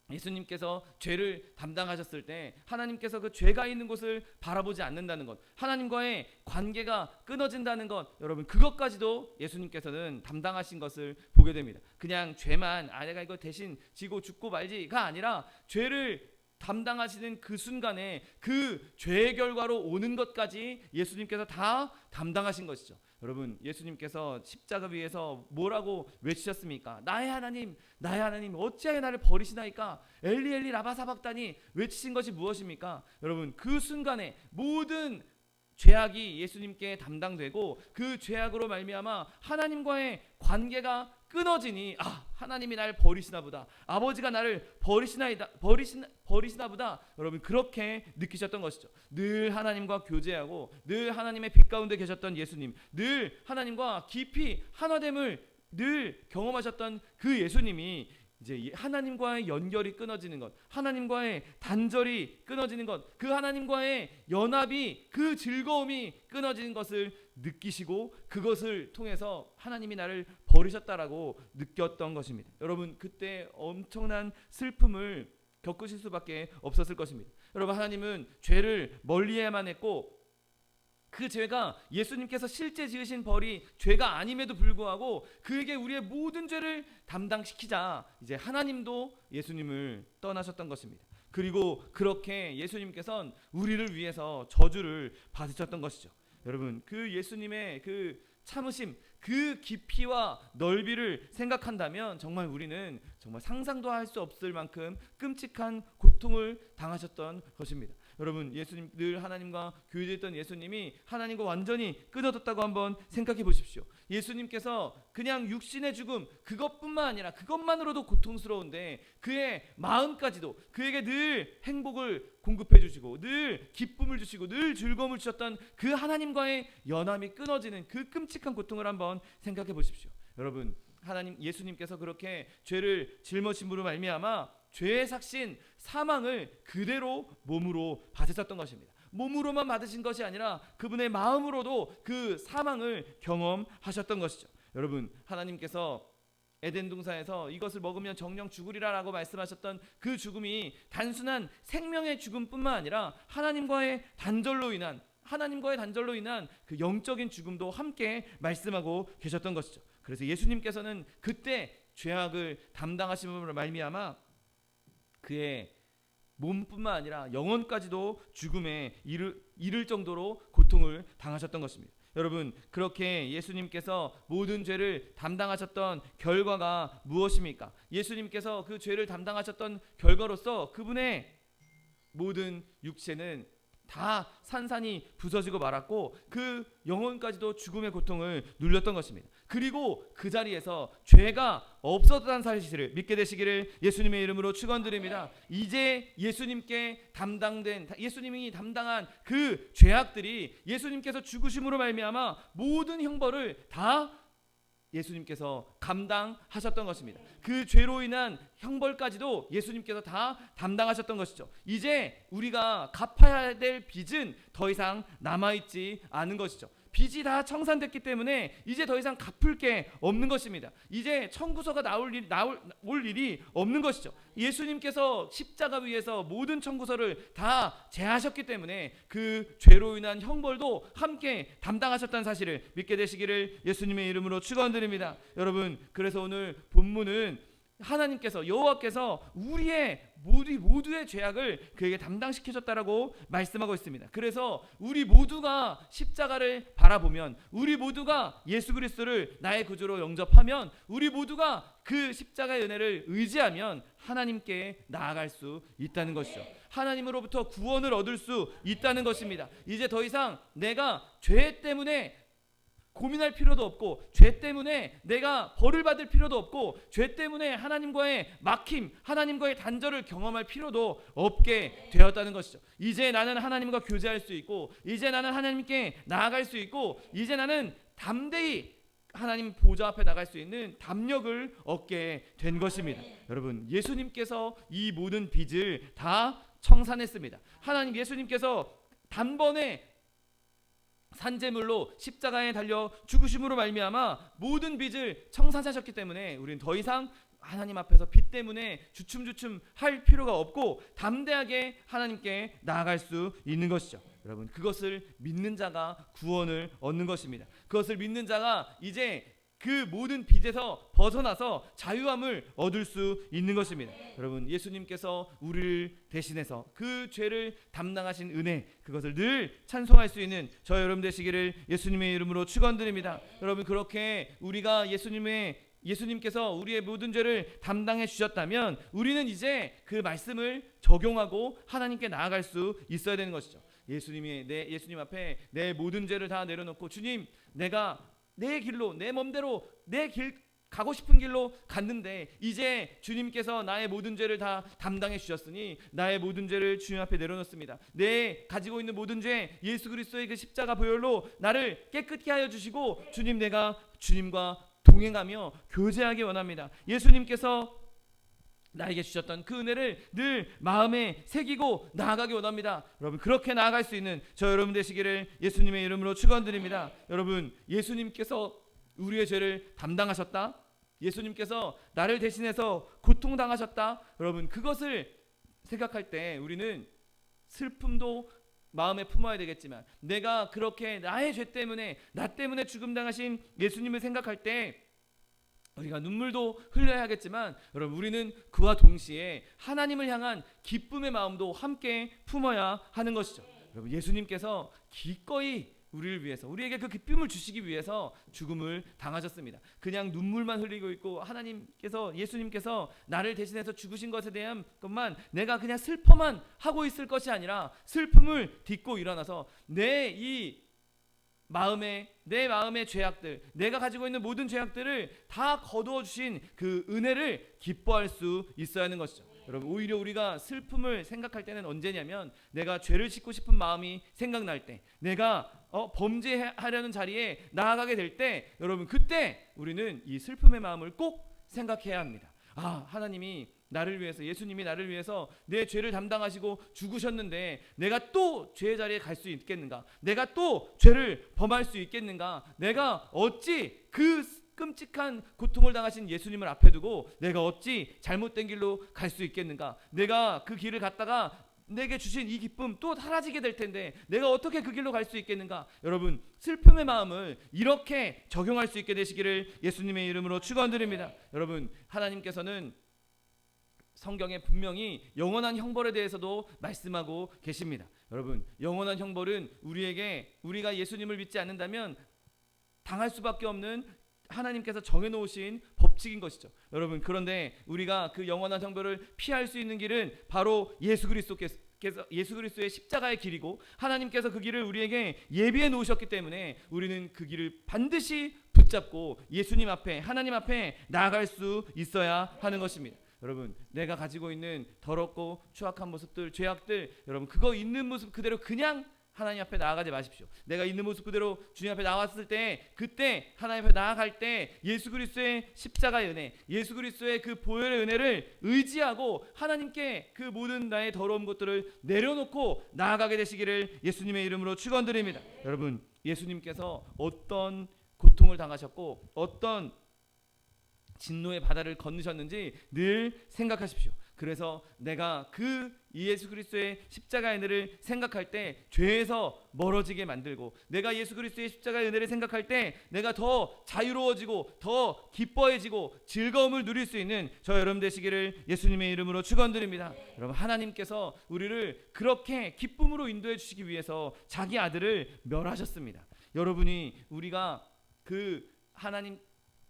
예수님께서 죄를 담당하셨을 때 하나님께서 그 죄가 있는 곳을 바라보지 않는다는 것, 하나님과의 관계가 끊어진다는 것, 여러분, 그것까지도 예수님께서는 담당하신 것을 보게 됩니다. 그냥 죄만 내가 이거 대신 지고 죽고 말지가 아니라 죄를 담당하시는 그 순간에 그 죄의 결과로 오는 것까지 예수님께서 다 담당하신 것이죠. 여러분, 예수님께서 십자가 위에서 뭐라고 외치셨습니까? 나의 하나님, 나의 하나님, 어찌하여 나를 버리시나이까? 엘리 엘리 라마 사박다니 외치신 것이 무엇입니까? 여러분, 그 순간에 모든 죄악이 예수님께 담당되고 그 죄악으로 말미암아 하나님과의 관계가 끊어지니 하나님이 나를 버리시나 보다, 아버지가 나를 버리시나 보다. 여러분, 그렇게 느끼셨던 것이죠. 늘 하나님과 교제하고 늘 하나님의 빛 가운데 계셨던 예수님, 늘 하나님과 깊이 하나됨을 늘 경험하셨던 그 예수님이 이제 하나님과의 연결이 끊어지는 것, 하나님과의 단절이 끊어지는 것, 그 하나님과의 연합이, 그 즐거움이 끊어지는 것을 느끼시고 그것을 통해서 하나님이 나를 버리셨다라고 느꼈던 것입니다. 여러분, 그때 엄청난 슬픔을 겪으실 수밖에 없었을 것입니다. 여러분, 하나님은 죄를 멀리해야만 했고 그 죄가 예수님께서 실제 지으신 벌이 죄가 아님에도 불구하고 그에게 우리의 모든 죄를 담당시키자 이제 하나님도 예수님을 떠나셨던 것입니다. 그리고 그렇게 예수님께서는 우리를 위해서 저주를 받으셨던 것이죠. 여러분, 그 예수님의 그 참으심, 그 깊이와 넓이를 생각한다면 정말 우리는 정말 상상도 할 수 없을 만큼 끔찍한 고통을 당하셨던 것입니다. 여러분, 예수님, 늘 하나님과 교제했던 예수님이 하나님과 완전히 끊어졌다고 한번 생각해 보십시오. 예수님께서 그냥 육신의 죽음 그것뿐만 아니라 그것만으로도 고통스러운데 그의 마음까지도 그에게 늘 행복을 공급해 주시고 늘 기쁨을 주시고 늘 즐거움을 주셨던 그 하나님과의 연함이 끊어지는 그 끔찍한 고통을 한번 생각해 보십시오. 여러분, 예수님께서 그렇게 죄를 짊어짐으로 말미암아 죄의 삭신 사망을 그대로 몸으로 받으셨던 것입니다. 몸으로만 받으신 것이 아니라 그분의 마음으로도 그 사망을 경험하셨던 것이죠. 여러분, 하나님께서 에덴 동산에서 이것을 먹으면 정령 죽으리라라고 말씀하셨던 그 죽음이 단순한 생명의 죽음뿐만 아니라 하나님과의 단절로 인한 그 영적인 죽음도 함께 말씀하고 계셨던 것이죠. 그래서 예수님께서는 그때 죄악을 담당하심으로 말미암아 그의 몸뿐만 아니라 영혼까지도 죽음에 이를 정도로 고통을 당하셨던 것입니다. 여러분, 그렇게 예수님께서 모든 죄를 담당하셨던 결과가 무엇입니까? 예수님께서 그 죄를 담당하셨던 결과로서 그분의 모든 육체는 다 산산이 부서지고 말았고 그 영혼까지도 죽음의 고통을 누렸던 것입니다. 그리고 그 자리에서 죄가 없었다는 사실을 믿게 되시기를 예수님의 이름으로 축원드립니다. 이제 예수님이 담당한 그 죄악들이 예수님께서 죽으심으로 말미암아 모든 형벌을 다 예수님께서 감당하셨던 것입니다. 그 죄로 인한 형벌까지도 예수님께서 다 담당하셨던 것이죠. 이제 우리가 갚아야 될 빚은 더 이상 남아있지 않은 것이죠. 빚이 다 청산됐기 때문에 이제 더 이상 갚을 게 없는 것입니다. 이제 청구서가 올 일이 없는 것이죠. 예수님께서 십자가 위에서 모든 청구서를 다 제하셨기 때문에 그 죄로 인한 형벌도 함께 담당하셨다는 사실을 믿게 되시기를 예수님의 이름으로 축원드립니다. 여러분, 그래서 오늘 본문은 하나님께서 여호와께서 우리의 모두의 죄악을 그에게 담당시키셨다라고 말씀하고 있습니다. 그래서 우리 모두가 십자가를 바라보면, 우리 모두가 예수 그리스도를 나의 구주로 영접하면, 우리 모두가 그 십자가의 은혜를 의지하면 하나님께 나아갈 수 있다는 것이죠. 하나님으로부터 구원을 얻을 수 있다는 것입니다. 이제 더 이상 내가 죄 때문에 고민할 필요도 없고, 죄 때문에 내가 벌을 받을 필요도 없고, 죄 때문에 하나님과의 막힘, 하나님과의 단절을 경험할 필요도 없게 되었다는 것이죠. 이제 나는 하나님과 교제할 수 있고, 이제 나는 하나님께 나아갈 수 있고, 이제 나는 담대히 하나님 보좌 앞에 나갈 수 있는 담력을 얻게 된 것입니다. 여러분, 예수님께서 이 모든 빚을 다 청산했습니다. 하나님 예수님께서 단번에 산제물로 십자가에 달려 죽으심으로 말미암아 모든 빚을 청산하셨기 때문에 우리는 더 이상 하나님 앞에서 빚 때문에 주춤주춤 할 필요가 없고 담대하게 하나님께 나아갈 수 있는 것이죠. 여러분, 그것을 믿는 자가 구원을 얻는 것입니다. 그것을 믿는 자가 이제 그 모든 빚에서 벗어나서 자유함을 얻을 수 있는 것입니다. 여러분, 예수님께서 우리를 대신해서 그 죄를 담당하신 은혜, 그것을 늘 찬송할 수 있는 저 여러분 되시기를 예수님의 이름으로 축원드립니다. 여러분, 그렇게 우리가 예수님께서 우리의 모든 죄를 담당해 주셨다면 우리는 이제 그 말씀을 적용하고 하나님께 나아갈 수 있어야 되는 것이죠. 예수님 앞에 내 모든 죄를 다 내려놓고, 주님, 내가 내 길로, 내 맘대로 내 길 가고 싶은 길로 갔는데 이제 주님께서 나의 모든 죄를 다 담당해 주셨으니 나의 모든 죄를 주님 앞에 내려놓습니다. 내 가지고 있는 모든 죄, 예수 그리스도의 그 십자가 보혈로 나를 깨끗게 하여 주시고, 주님, 내가 주님과 동행하며 교제하기 원합니다. 예수님께서 나에게 주셨던 그 은혜를 늘 마음에 새기고 나아가기 원합니다. 여러분, 그렇게 나아갈 수 있는 저 여러분 되시기를 예수님의 이름으로 축원드립니다. 여러분, 예수님께서 우리의 죄를 담당하셨다, 예수님께서 나를 대신해서 고통당하셨다, 여러분, 그것을 생각할 때 우리는 슬픔도 마음에 품어야 되겠지만, 내가 그렇게 나의 죄 때문에, 나 때문에 죽음 당하신 예수님을 생각할 때 우리가 눈물도 흘려야 하겠지만, 여러분, 우리는 그와 동시에 하나님을 향한 기쁨의 마음도 함께 품어야 하는 것이죠. 여러분, 예수님께서 기꺼이 우리를 위해서, 우리에게 그 기쁨을 주시기 위해서 죽음을 당하셨습니다. 그냥 눈물만 흘리고 있고 예수님께서 나를 대신해서 죽으신 것에 대한 것만 내가 그냥 슬퍼만 하고 있을 것이 아니라 슬픔을 딛고 일어나서 내 마음의 죄악들, 내가 가지고 있는 모든 죄악들을 다 거두어 주신 그 은혜를 기뻐할 수 있어야 하는 것이죠. 여러분, 오히려 우리가 슬픔을 생각할 때는 언제냐면, 내가 죄를 짓고 싶은 마음이 생각날 때, 내가 범죄하려는 자리에 나아가게 될 때, 여러분, 그때 우리는 이 슬픔의 마음을 꼭 생각해야 합니다. 하나님이 나를 위해서, 예수님이 나를 위해서 내 죄를 담당하시고 죽으셨는데 내가 또 죄의 자리에 갈 수 있겠는가? 내가 또 죄를 범할 수 있겠는가? 내가 어찌 그 끔찍한 고통을 당하신 예수님을 앞에 두고 내가 어찌 잘못된 길로 갈 수 있겠는가? 내가 그 길을 갔다가 내게 주신 이 기쁨 또 사라지게 될 텐데 내가 어떻게 그 길로 갈 수 있겠는가? 여러분, 슬픔의 마음을 이렇게 적용할 수 있게 되시기를 예수님의 이름으로 축원드립니다. 여러분, 하나님께서는 성경에 분명히 영원한 형벌에 대해서도 말씀하고 계십니다. 여러분, 영원한 형벌은 우리가 예수님을 믿지 않는다면 당할 수밖에 없는 하나님께서 정해놓으신 법칙인 것이죠. 여러분, 그런데 우리가 그 영원한 형벌을 피할 수 있는 길은 바로 예수 그리스도의 십자가의 길이고, 하나님께서 그 길을 우리에게 예비해 놓으셨기 때문에 우리는 그 길을 반드시 붙잡고 예수님 앞에, 하나님 앞에 나아갈 수 있어야 하는 것입니다. 여러분, 내가 가지고 있는 더럽고 추악한 모습들, 죄악들, 여러분, 그거 있는 모습 그대로 그냥 하나님 앞에 나아가지 마십시오. 내가 있는 모습 그대로 주님 앞에 나왔을 때, 그때 하나님 앞에 나아갈 때 예수 그리스도의 십자가의 은혜, 예수 그리스도의 그 보혈의 은혜를 의지하고 하나님께 그 모든 나의 더러운 것들을 내려놓고 나아가게 되시기를 예수님의 이름으로 축원드립니다. 여러분, 예수님께서 어떤 고통을 당하셨고 어떤 진노의 바다를 건너셨는지 늘 생각하십시오. 그래서 내가 그 예수 그리스도의 십자가의 은혜를 생각할 때 죄에서 멀어지게 만들고, 내가 예수 그리스도의 십자가의 은혜를 생각할 때 내가 더 자유로워지고 더 기뻐해지고 즐거움을 누릴 수 있는 저 여러분 되시기를 예수님의 이름으로 축원드립니다. 여러분, 하나님께서 우리를 그렇게 기쁨으로 인도해 주시기 위해서 자기 아들을 멸하셨습니다. 여러분이 우리가 그 하나님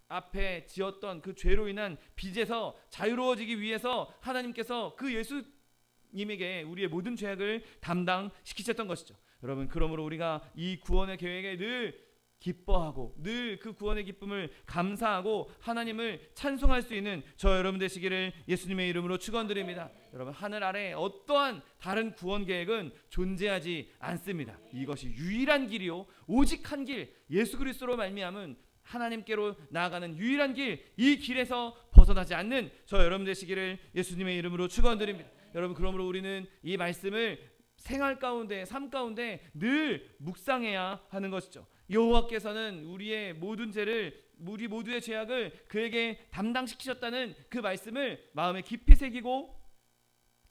앞에 지었던 그 죄로 인한 빚에서 자유로워지기 위해서 하나님께서 그 예수님에게 우리의 모든 죄악을 담당시키셨던 것이죠. 여러분, 그러므로 우리가 이 구원의 계획에 늘 기뻐하고 늘 그 구원의 기쁨을 감사하고 하나님을 찬송할 수 있는 저 여러분 되시기를 예수님의 이름으로 축원드립니다. 여러분, 하늘 아래 어떠한 다른 구원 계획은 존재하지 않습니다. 이것이 유일한 길이요 오직 한 길, 예수 그리스도로 말미암은 하나님께로 나아가는 유일한 길, 이 길에서 벗어나지 않는 저 여러분 되시기를 예수님의 이름으로 축원드립니다. 여러분, 그러므로 우리는 이 말씀을 생활 가운데, 삶 가운데 늘 묵상해야 하는 것이죠. 여호와께서는 우리의 모든 죄를, 우리 모두의 죄악을 그에게 담당시키셨다는 그 말씀을 마음에 깊이 새기고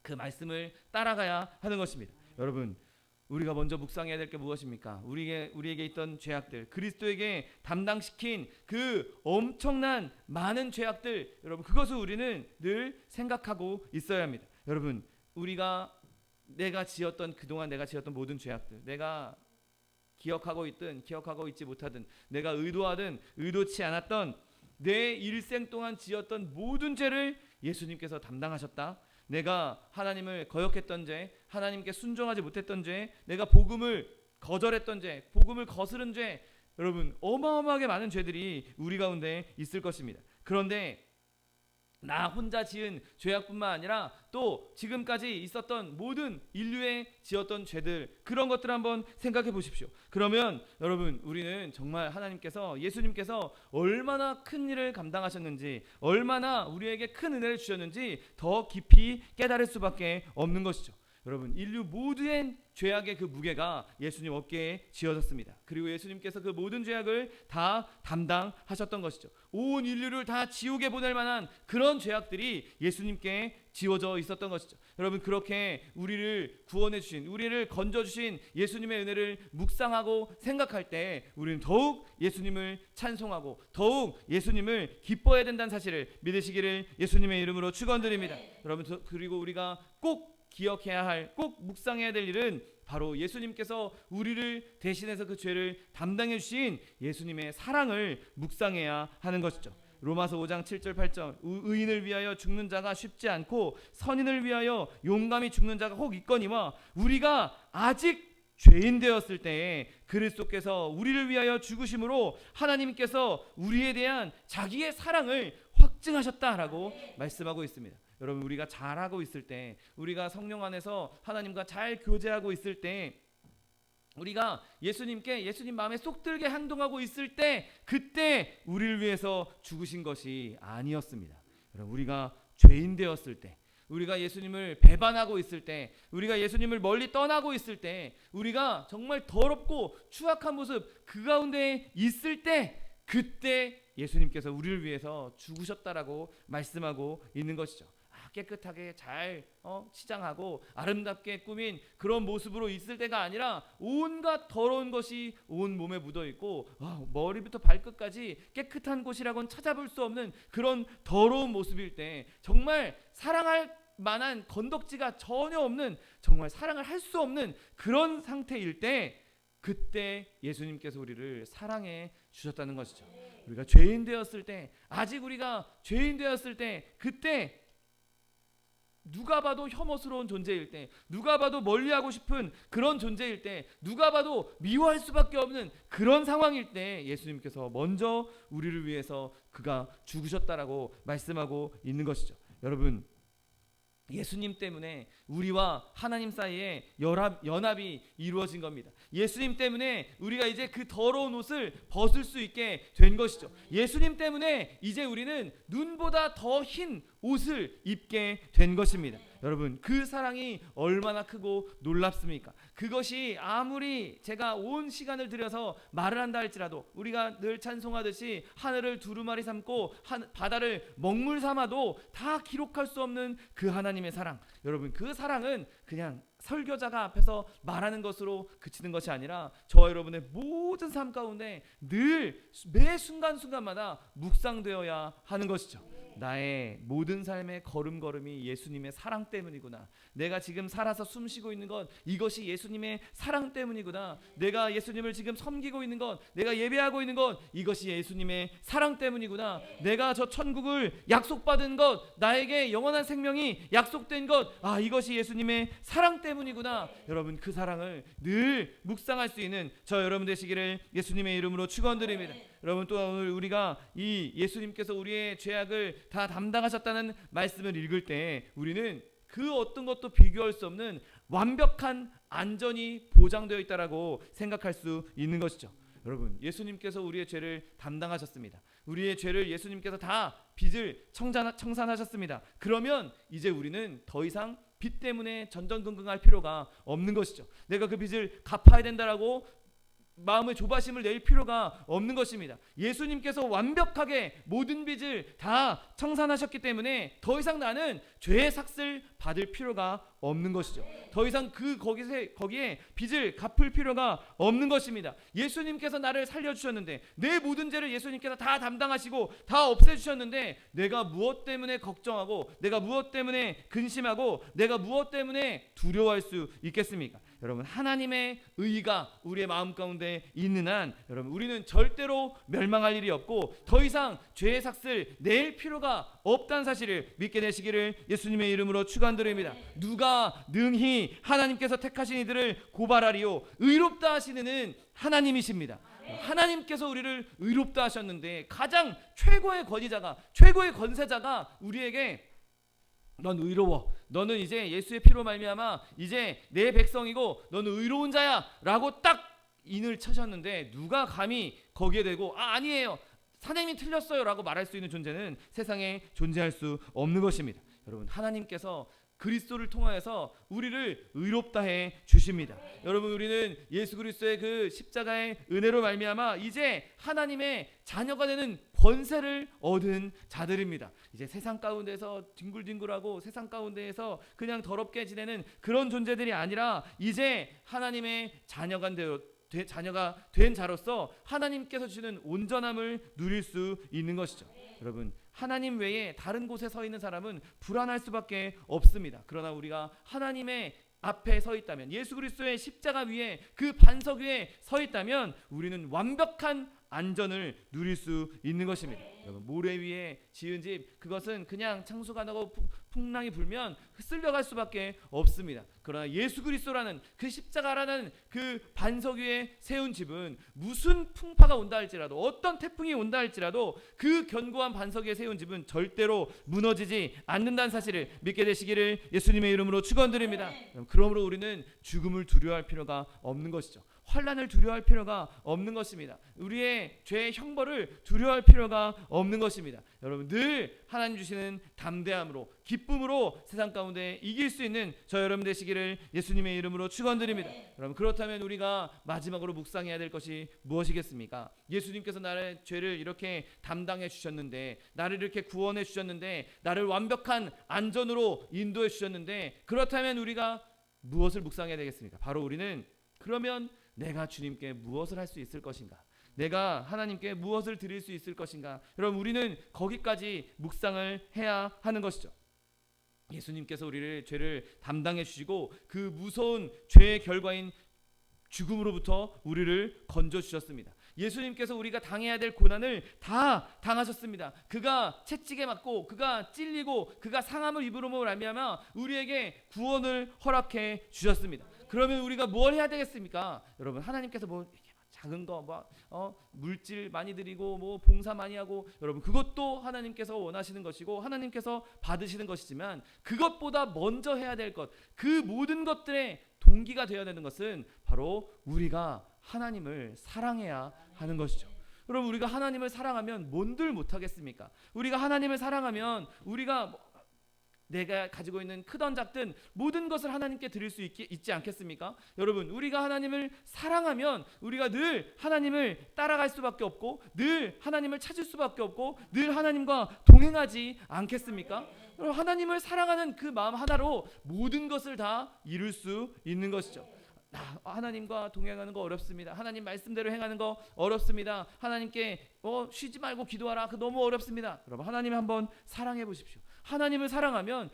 그 말씀을 따라가야 하는 것입니다. 여러분, 우리가 먼저 묵상해야 될 게 무엇입니까? 우리에게 있던 죄악들, 그리스도에게 담당시킨 그 엄청난 많은 죄악들, 여러분, 그것을 우리는 늘 생각하고 있어야 합니다. 여러분, 그동안 내가 지었던 모든 죄악들, 내가 기억하고 있든 기억하고 있지 못하든, 내가 의도하든 의도치 않았던 내 일생 동안 지었던 모든 죄를 예수님께서 담당하셨다. 내가 하나님을 거역했던 죄, 하나님께 순종하지 못했던 죄, 내가 복음을 거절했던 죄, 복음을 거스른 죄, 여러분, 어마어마하게 많은 죄들이 우리 가운데 있을 것입니다. 그런데 나 혼자 지은 죄악뿐만 아니라 또 지금까지 있었던 모든 인류의 지었던 죄들, 그런 것들 한번 생각해 보십시오. 그러면 여러분, 우리는 정말 하나님께서, 예수님께서 얼마나 큰 일을 감당하셨는지, 얼마나 우리에게 큰 은혜를 주셨는지 더 깊이 깨달을 수밖에 없는 것이죠. 여러분, 인류 모두의 죄악의 그 무게가 예수님 어깨에 지어졌습니다. 그리고 예수님께서 그 모든 죄악을 다 담당하셨던 것이죠. 온 인류를 다 지옥에 보낼 만한 그런 죄악들이 예수님께 지워져 있었던 것이죠. 여러분, 그렇게 우리를 구원해 주신, 우리를 건져 주신 예수님의 은혜를 묵상하고 생각할 때 우리는 더욱 예수님을 찬송하고 더욱 예수님을 기뻐해야 된다는 사실을 믿으시기를 예수님의 이름으로 축원드립니다. 여러분, 그리고 우리가 꼭 기억해야 할, 꼭 묵상해야 될 일은 바로 예수님께서 우리를 대신해서 그 죄를 담당해 주신 예수님의 사랑을 묵상해야 하는 것이죠. 로마서 5장 7절 8절, 의인을 위하여 죽는 자가 쉽지 않고 선인을 위하여 용감히 죽는 자가 혹 있거니와 우리가 아직 죄인 되었을 때에 그리스도께서 우리를 위하여 죽으심으로 하나님께서 우리에 대한 자기의 사랑을 확증하셨다라고 말씀하고 있습니다. 여러분, 우리가 잘하고 있을 때, 우리가 성령 안에서 하나님과 잘 교제하고 있을 때, 우리가 예수님께, 예수님 마음에 쏙 들게 행동하고 있을 때, 그때 우리를 위해서 죽으신 것이 아니었습니다. 여러분, 우리가 죄인 되었을 때, 우리가 예수님을 배반하고 있을 때, 우리가 예수님을 멀리 떠나고 있을 때, 우리가 정말 더럽고 추악한 모습 그 가운데 있을 때, 그때 예수님께서 우리를 위해서 죽으셨다라고 말씀하고 있는 것이죠. 깨끗하게 잘 치장하고 아름답게 꾸민 그런 모습으로 있을 때가 아니라 온갖 더러운 것이 온 몸에 묻어있고 머리부터 발끝까지 깨끗한 곳이라고는 찾아볼 수 없는 그런 더러운 모습일 때, 정말 사랑할 만한 건덕지가 전혀 없는, 정말 사랑을 할 수 없는 그런 상태일 때, 그때 예수님께서 우리를 사랑해 주셨다는 것이죠. 우리가 죄인 되었을 때, 아직 우리가 죄인 되었을 때, 그때 누가 봐도 혐오스러운 존재일 때, 누가 봐도 멀리하고 싶은 그런 존재일 때, 누가 봐도 미워할 수밖에 없는 그런 상황일 때 예수님께서 먼저 우리를 위해서 그가 죽으셨다라고 말씀하고 있는 것이죠. 여러분, 예수님 때문에 우리와 하나님 사이에 연합이 이루어진 겁니다. 예수님 때문에 우리가 이제 그 더러운 옷을 벗을 수 있게 된 것이죠. 예수님 때문에 이제 우리는 눈보다 더 흰 옷을 입게 된 것입니다. 여러분, 그 사랑이 얼마나 크고 놀랍습니까? 그것이 아무리 제가 온 시간을 들여서 말을 한다 할지라도, 우리가 늘 찬송하듯이 하늘을 두루마리 삼고 바다를 먹물 삼아도 다 기록할 수 없는 그 하나님의 사랑, 여러분, 그 사랑은 그냥 설교자가 앞에서 말하는 것으로 그치는 것이 아니라 저와 여러분의 모든 삶 가운데 늘 매 순간순간마다 묵상되어야 하는 것이죠. 나의 모든 삶의 걸음걸음이 예수님의 사랑 때문이구나. 내가 지금 살아서 숨쉬고 있는 건 이것이 예수님의 사랑 때문이구나. 내가 예수님을 지금 섬기고 있는 건, 내가 예배하고 있는 건 이것이 예수님의 사랑 때문이구나. 내가 저 천국을 약속받은 것, 나에게 영원한 생명이 약속된 것, 이것이 예수님의 사랑 때문이구나. 여러분, 그 사랑을 늘 묵상할 수 있는 저 여러분 되시기를 예수님의 이름으로 축원드립니다. 여러분, 또 오늘 우리가 이 예수님께서 우리의 죄악을 다 담당하셨다는 말씀을 읽을 때 우리는 그 어떤 것도 비교할 수 없는 완벽한 안전이 보장되어 있다라고 생각할 수 있는 것이죠. 여러분, 예수님께서 우리의 죄를 담당하셨습니다. 우리의 죄를 예수님께서 다 빚을 청산하셨습니다. 그러면 이제 우리는 더 이상 빚 때문에 전전긍긍할 필요가 없는 것이죠. 내가 그 빚을 갚아야 된다라고 마음의 조바심을 낼 필요가 없는 것입니다. 예수님께서 완벽하게 모든 빚을 다 청산하셨기 때문에 더 이상 나는 죄의 삭을 받을 필요가 없는 것이죠. 더 이상 거기에 빚을 갚을 필요가 없는 것입니다. 예수님께서 나를 살려주셨는데, 내 모든 죄를 예수님께서 다 담당하시고 다 없애주셨는데, 내가 무엇 때문에 걱정하고, 내가 무엇 때문에 근심하고, 내가 무엇 때문에 두려워할 수 있겠습니까? 여러분, 하나님의 의가 우리의 마음 가운데 있는 한 여러분, 우리는 절대로 멸망할 일이 없고 더 이상 죄의 삭을 낼 필요가 없다는 사실을 믿게 되시기를 예수님의 이름으로 축원드립니다. 누가 능히 하나님께서 택하신 이들을 고발하리요? 의롭다 하시는 이는 하나님이십니다. 하나님께서 우리를 의롭다 하셨는데, 가장 최고의 권위자가, 최고의 권세자가 우리에게 넌 의로워, 너는 이제 예수의 피로 말미암아 이제 내 백성이고 너는 의로운 자야 라고 딱 인을 쳐셨는데, 누가 감히 거기에 대고 아니에요, 하나님이 틀렸어요 라고 말할 수 있는 존재는 세상에 존재할 수 없는 것입니다. 여러분, 하나님께서 그리스도를 통하여서 우리를 의롭다 해 주십니다. 여러분, 우리는 예수 그리스도의 그 십자가의 은혜로 말미암아 이제 하나님의 자녀가 되는 권세를 얻은 자들입니다. 이제 세상 가운데서 뒹굴뒹굴하고 세상 가운데에서 그냥 더럽게 지내는 그런 존재들이 아니라 이제 하나님의 자녀가 된 자로서 하나님께서 주시는 온전함을 누릴 수 있는 것이죠. 여러분, 하나님 외에 다른 곳에 서 있는 사람은 불안할 수밖에 없습니다. 그러나 우리가 하나님의 앞에 서 있다면, 예수 그리스도의 십자가 위에 그 반석 위에 서 있다면 우리는 완벽한 안전을 누릴 수 있는 것입니다. 여러분, 모래 위에 지은 집, 그것은 그냥 창수가 나고 풍랑이 불면 쓸려갈 수밖에 없습니다. 그러나 예수 그리스도라는 그 십자가라는 그 반석 위에 세운 집은 무슨 풍파가 온다 할지라도, 어떤 태풍이 온다 할지라도 그 견고한 반석 위에 세운 집은 절대로 무너지지 않는다는 사실을 믿게 되시기를 예수님의 이름으로 축원드립니다. 그러므로 우리는 죽음을 두려워할 필요가 없는 것이죠. 환난을 두려워할 필요가 없는 것입니다. 우리의 죄의 형벌을 두려워할 필요가 없는 것입니다. 여러분, 늘 하나님 주시는 담대함으로, 기쁨으로 세상 가운데 이길 수 있는 저 여러분 되시기를 예수님의 이름으로 축원드립니다. 여러분, 그렇다면 우리가 마지막으로 묵상해야 될 것이 무엇이겠습니까? 예수님께서 나의 죄를 이렇게 담당해 주셨는데, 나를 이렇게 구원해 주셨는데, 나를 완벽한 안전으로 인도해 주셨는데, 그렇다면 우리가 무엇을 묵상해야 되겠습니까? 바로 우리는 그러면 내가 주님께 무엇을 할 수 있을 것인가? 내가 하나님께 무엇을 드릴 수 있을 것인가? 여러분, 우리는 거기까지 묵상을 해야 하는 것이죠. 예수님께서 우리를 죄를 담당해 주시고 그 무서운 죄의 결과인 죽음으로부터 우리를 건져 주셨습니다. 예수님께서 우리가 당해야 될 고난을 다 당하셨습니다. 그가 채찍에 맞고, 그가 찔리고, 그가 상함을 입으로 말미암아 우리에게 구원을 허락해 주셨습니다. 그러면 우리가 뭘 해야 되겠습니까? 여러분, 하나님께서 뭐 작은 거 물질 많이 드리고 봉사 많이 하고, 여러분, 그것도 하나님께서 원하시는 것이고 하나님께서 받으시는 것이지만, 그것보다 먼저 해야 될 것, 그 모든 것들의 동기가 되어야 되는 것은 바로 우리가 하나님을 사랑해야 하는 것이죠. 여러분, 우리가 하나님을 사랑하면 뭔들 못하겠습니까? 우리가 하나님을 사랑하면 우리가 내가 가지고 있는 크던 작든 모든 것을 하나님께 드릴 수 있지 않겠습니까? 여러분, 우리가 하나님을 사랑하면 우리가 늘 하나님을 따라갈 수밖에 없고, 늘 하나님을 찾을 수밖에 없고, 늘 하나님과 동행하지 않겠습니까? 하나님을 사랑하는 그 마음 하나로 모든 것을 다 이룰 수 있는 것이죠. 하나님과 동행하는 거 어렵습니다. 하나님 말씀대로 행하는 거 어렵습니다. 하나님께 쉬지 말고 기도하라. 그 너무 어렵습니다. 여러분, 하나님 한번 사랑해 보십시오. 하나님을 사랑하면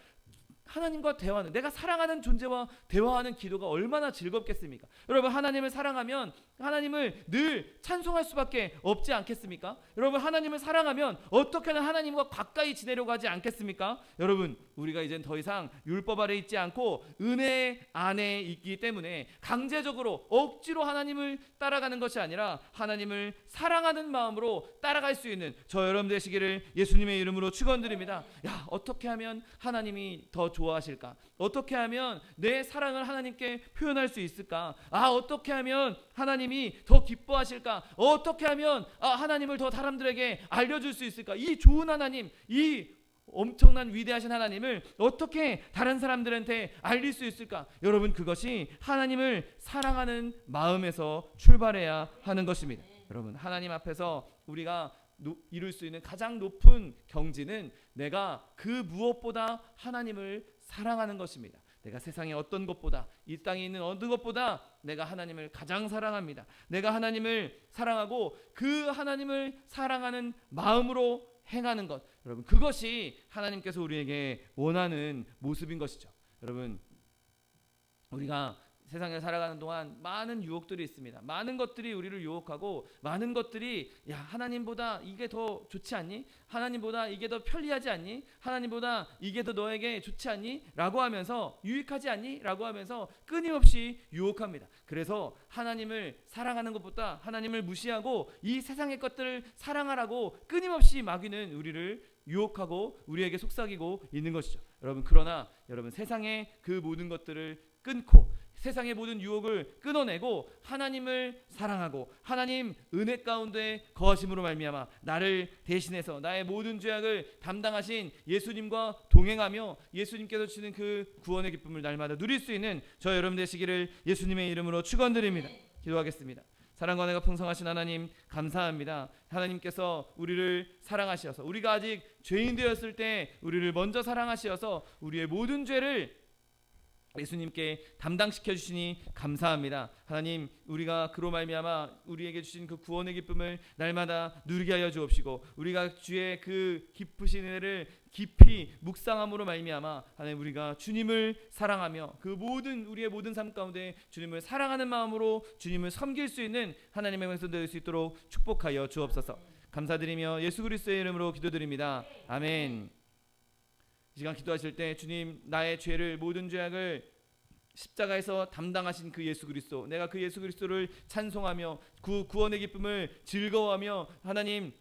하나님과 대화하는, 내가 사랑하는 존재와 대화하는 기도가 얼마나 즐겁겠습니까? 여러분, 하나님을 사랑하면 하나님을 늘 찬송할 수밖에 없지 않겠습니까? 여러분, 하나님을 사랑하면 어떻게든 하나님과 가까이 지내려고 하지 않겠습니까? 여러분, 우리가 이젠 더 이상 율법 아래 있지 않고 은혜 안에 있기 때문에 강제적으로 억지로 하나님을 따라가는 것이 아니라 하나님을 사랑하는 마음으로 따라갈 수 있는 저 여러분 되시기를 예수님의 이름으로 축원드립니다. 어떻게 하면 하나님이 더 좋아하실까? 어떻게 하면 내 사랑을 하나님께 표현할 수 있을까? 어떻게 하면 하나님이 더 기뻐하실까? 어떻게 하면 하나님을 더 사람들에게 알려줄 수 있을까? 이 좋은 하나님, 이 엄청난 위대하신 하나님을 어떻게 다른 사람들한테 알릴 수 있을까? 여러분, 그것이 하나님을 사랑하는 마음에서 출발해야 하는 것입니다. 여러분, 하나님 앞에서 우리가 이룰 수 있는 가장 높은 경지는 내가 그 무엇보다 하나님을 사랑하는 것입니다. 내가 세상의 어떤 것보다, 이 땅에 있는 어느 것보다 내가 하나님을 가장 사랑합니다. 내가 하나님을 사랑하고 그 하나님을 사랑하는 마음으로 행하는 것, 여러분, 그것이 하나님께서 우리에게 원하는 모습인 것이죠. 여러분, 우리가 세상에 살아가는 동안 많은 유혹들이 있습니다. 많은 것들이 우리를 유혹하고, 많은 것들이 하나님보다 이게 더 좋지 않니? 하나님보다 이게 더 편리하지 않니? 하나님보다 이게 더 너에게 좋지 않니? 라고 하면서, 유익하지 않니? 라고 하면서 끊임없이 유혹합니다. 그래서 하나님을 사랑하는 것보다 하나님을 무시하고 이 세상의 것들을 사랑하라고 끊임없이 마귀는 우리를 유혹하고 우리에게 속삭이고 있는 것이죠. 여러분, 그러나 여러분, 세상의 그 모든 것들을 끊고 세상의 모든 유혹을 끊어내고 하나님을 사랑하고 하나님 은혜 가운데 거하심으로 말미암아 나를 대신해서 나의 모든 죄악을 담당하신 예수님과 동행하며 예수님께서 주시는 그 구원의 기쁨을 날마다 누릴 수 있는 저 여러분 되시기를 예수님의 이름으로 축원드립니다. 기도하겠습니다. 사랑과 은혜가 풍성하신 하나님, 감사합니다. 하나님께서 우리를 사랑하셔서, 우리가 아직 죄인 되었을 때 우리를 먼저 사랑하셔서 우리의 모든 죄를 예수님께 담당시켜 주시니 감사합니다. 하나님, 우리가 그로 말미암아 우리에게 주신 그 구원의 기쁨을 날마다 누리게 하여 주옵시고, 우리가 주의 그 깊으신 은혜를 깊이 묵상함으로 말미암아 하나님, 우리가 주님을 사랑하며 그 모든 우리의 모든 삶 가운데 주님을 사랑하는 마음으로 주님을 섬길 수 있는 하나님의 백성 될 수 있도록 축복하여 주옵소서. 감사드리며 예수 그리스도의 이름으로 기도드립니다. 아멘. 이 시간 기도하실 때 주님, 나의 죄를, 모든 죄악을 십자가에서 담당하신 그 예수 그리스도, 내가 그 예수 그리스도를 찬송하며 구원의 기쁨을 즐거워하며 하나님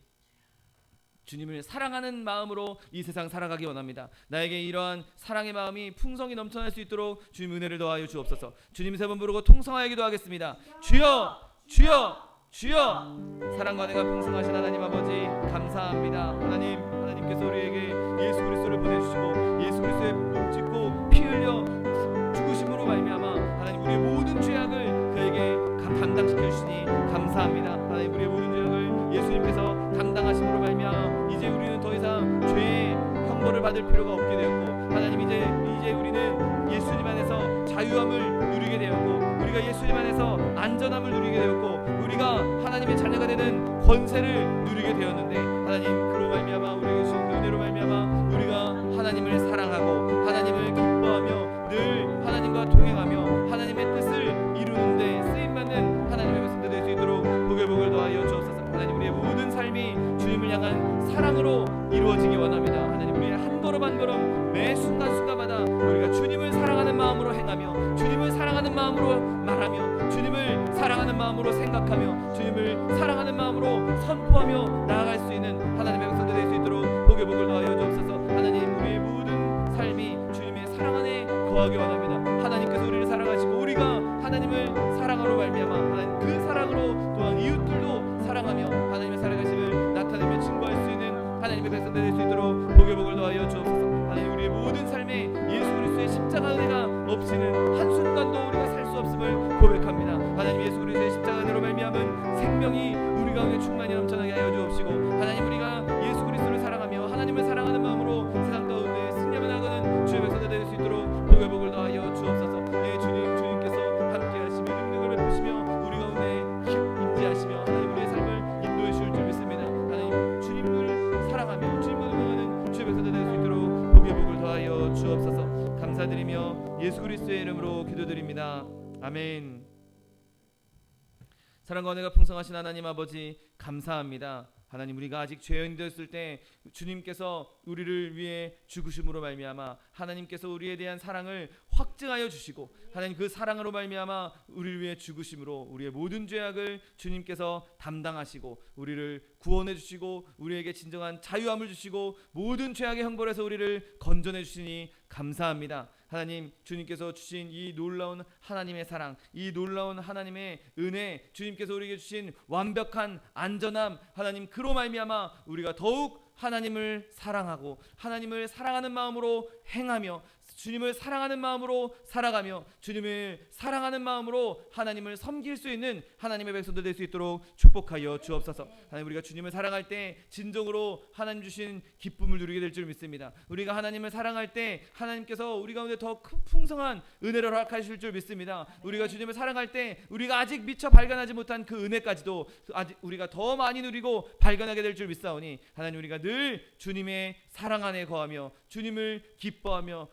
주님을 사랑하는 마음으로 이 세상 살아가기 원합니다. 나에게 이러한 사랑의 마음이 풍성히 넘쳐날 수 있도록 주님 은혜를 더하여 주옵소서. 주님 세 번 부르고 통성하여 기도하겠습니다. 주여, 주여, 주여. 사랑과 은혜가 풍성하신 하나님 아버지, 감사합니다. 하나님께서 우리에게 예수 그리스도를 보내주시고 예수 그리스도의 몸 찢고 피 흘려 죽으심으로 말미암아 하나님 우리의 모든 죄악을 그에게 담당시켜 주시니 감사합니다. 하나님, 우리의 모든 죄악을 예수님께서 담당하심으로 말미암아 이제 우리는 더 이상 죄의 형벌을 받을 필요가 없게 되었고, 하나님 이제 우리는 예수님 안에서 자유함을 누리게 되었고, 우리가 예수님 안에서 안전함을 누리게 되었고, 우리가 하나님의 자녀가 되는 권세를 누리게 되었는데, 하나님 그로 말미암아 우리에게 주신 그 은혜로 말미암아 우리가 하나님을 사랑하고 하나님을 기뻐하며 늘 하나님과 동행하며 하나님의 뜻을 이루는데 쓰임받는 하나님의 백성들 될 수 있도록 복을 더하여 주옵소서. 하나님, 우리의 모든 삶이 주님을 향한 사랑으로 이루어지기 원합니다. 하나님, 우리의 한 걸음 한 걸음 매 순간순간마다 우리가 주님을 사랑하는 마음으로 행하며 주님을 사랑하는 마음으로 말하며 주님을 사랑하는 마음으로 생각하며 주님을 사랑하는 마음으로 선포하며 나아갈 수 있는 하나님의 백성들 될 수 있도록 복을 더하여 주옵소서. 하나님, 우리의 모든 삶이 주님의 사랑 안에 거하기 원합니다. 하나님께서 우리를 사랑하시고 우리가 하나님을 사랑으로 말미암아 하나님 그 사랑으로 또한 이웃들도 사랑하며 하나님의 살아가심을 나타내며 증거할 수 있는 하나님의 백성들 될 수 있도록 복을 더하여 주옵소서. 하나님, 우리의 모든 삶에 예수 그리스도의 십자가 은혜가 없이는 한순간도 우리가 살 수 없음을 고백합니다. 하나님, 예수 그리스도의 십자가 은혜로 말미암은 생명이 우리 가운데 충만히 넘쳐나게 하여 주옵시고, 하나님, 우리가 예수 그리스도를 사랑하며 하나님을 사랑하는 마음으로 세상 가운데 승리하며 나가는 주의 백성들 될 수 있도록 복을 더하여 주옵소서. 예, 주님께서 함께 하시며 축복하여 주옵소서. 감사드리며 예수 그리스도의 이름으로 기도드립니다. 아멘. 사랑과 은혜가 풍성하신 하나님 아버지 감사합니다. 하나님, 우리가 아직 죄인 되었을 때 주님께서 우리를 위해 죽으심으로 말미암아 하나님께서 우리에 대한 사랑을 확증하여 주시고, 하나님 그 사랑으로 말미암아 우리를 위해 죽으심으로 우리의 모든 죄악을 주님께서 담당하시고 우리를 구원해 주시고 우리에게 진정한 자유함을 주시고 모든 죄악의 형벌에서 우리를 건져내 주시니 감사합니다. 하나님, 주님께서 주신 이 놀라운 하나님의 사랑, 이 놀라운 하나님의 은혜, 주님께서 우리에게 주신 완벽한 안전함, 하나님 그로 말미암아 우리가 더욱 하나님을 사랑하고 하나님을 사랑하는 마음으로 행하며 주님을 사랑하는 마음으로 살아가며 주님을 사랑하는 마음으로 하나님을 섬길 수 있는 하나님의 백성들 될 수 있도록 축복하여 주옵소서. 하나님, 우리가 주님을 사랑할 때 진정으로 하나님 주신 기쁨을 누리게 될 줄 믿습니다. 우리가 하나님을 사랑할 때 하나님께서 우리 가운데 더 큰 풍성한 은혜를 허락하실 줄 믿습니다. 우리가 주님을 사랑할 때 우리가 아직 미처 발견하지 못한 그 은혜까지도 아직 우리가 더 많이 누리고 발견하게 될 줄 믿사오니, 하나님 우리가 늘 주님의 사랑 안에 거하며 주님을 기뻐하며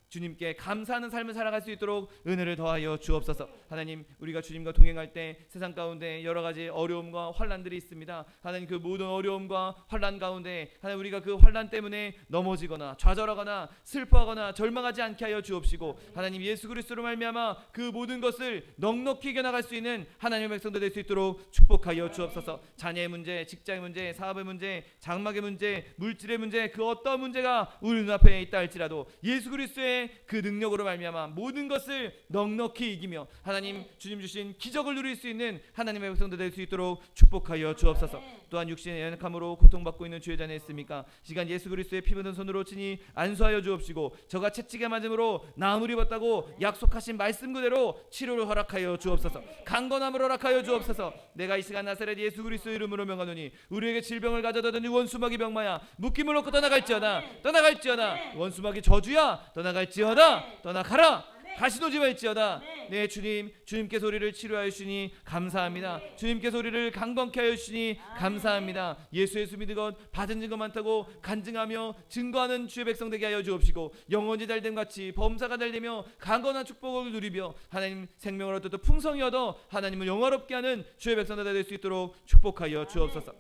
주님께 감사하는 삶을 살아갈 수 있도록 은혜를 더하여 주옵소서. 하나님, 우리가 주님과 동행할 때 세상 가운데 여러 가지 어려움과 환난들이 있습니다. 하나님, 그 모든 어려움과 환난 가운데 하나님 우리가 그 환난 때문에 넘어지거나 좌절하거나 슬퍼하거나 절망하지 않게 하여 주옵시고, 하나님 예수 그리스도로 말미암아 그 모든 것을 넉넉히 이겨나갈 수 있는 하나님의 백성들 될 수 있도록 축복하여 주옵소서. 자녀의 문제, 직장의 문제, 사업의 문제, 장막의 문제, 물질의 문제, 그 어떤 문제가 우리 눈앞에 있다 할지라도 예수 그리스도의 그 능력으로 말미암아 모든 것을 넉넉히 이기며 하나님 주님 주신 기적을 누릴 수 있는 하나님의 백성들 될 수 있도록 축복하여 주옵소서. 또한 육신의 연약함으로 고통받고 있는 주의 자녀 있습니까? 시간 예수 그리스도의 피 묻은 손으로 친히 안수하여 주옵시고, 저가 채찍에 맞음으로 나음을 입었다고 약속하신 말씀 그대로 치료를 허락하여 주옵소서. 강건함을 허락하여 주옵소서. 내가 이 시간 나사렛 예수 그리스도 이름으로 명하노니 우리에게 질병을 가져다 던 원수마귀 병마야 묶임을 놓고 떠나갈지어다. 떠나갈지어다. 원수마귀 저주야 떠나갈지어다. 떠나가라. 다시 오지 말지어다. 네, 주님께서 우리를 치료하여 주시니 감사합니다. 주님께서 우리를 강건케 하여 주시니 감사합니다. 예수 믿는 것 받은 증거 많다고 간증하며 증거하는 주의 백성 되게 하여 주옵시고, 영원히 잘됨 같이 범사가 잘되며 강건한 축복을 누리며 하나님 생명을 얻어 풍성히 얻어 하나님을 영화롭게 하는 주의 백성들 될 수 있도록 축복하여 주옵소서.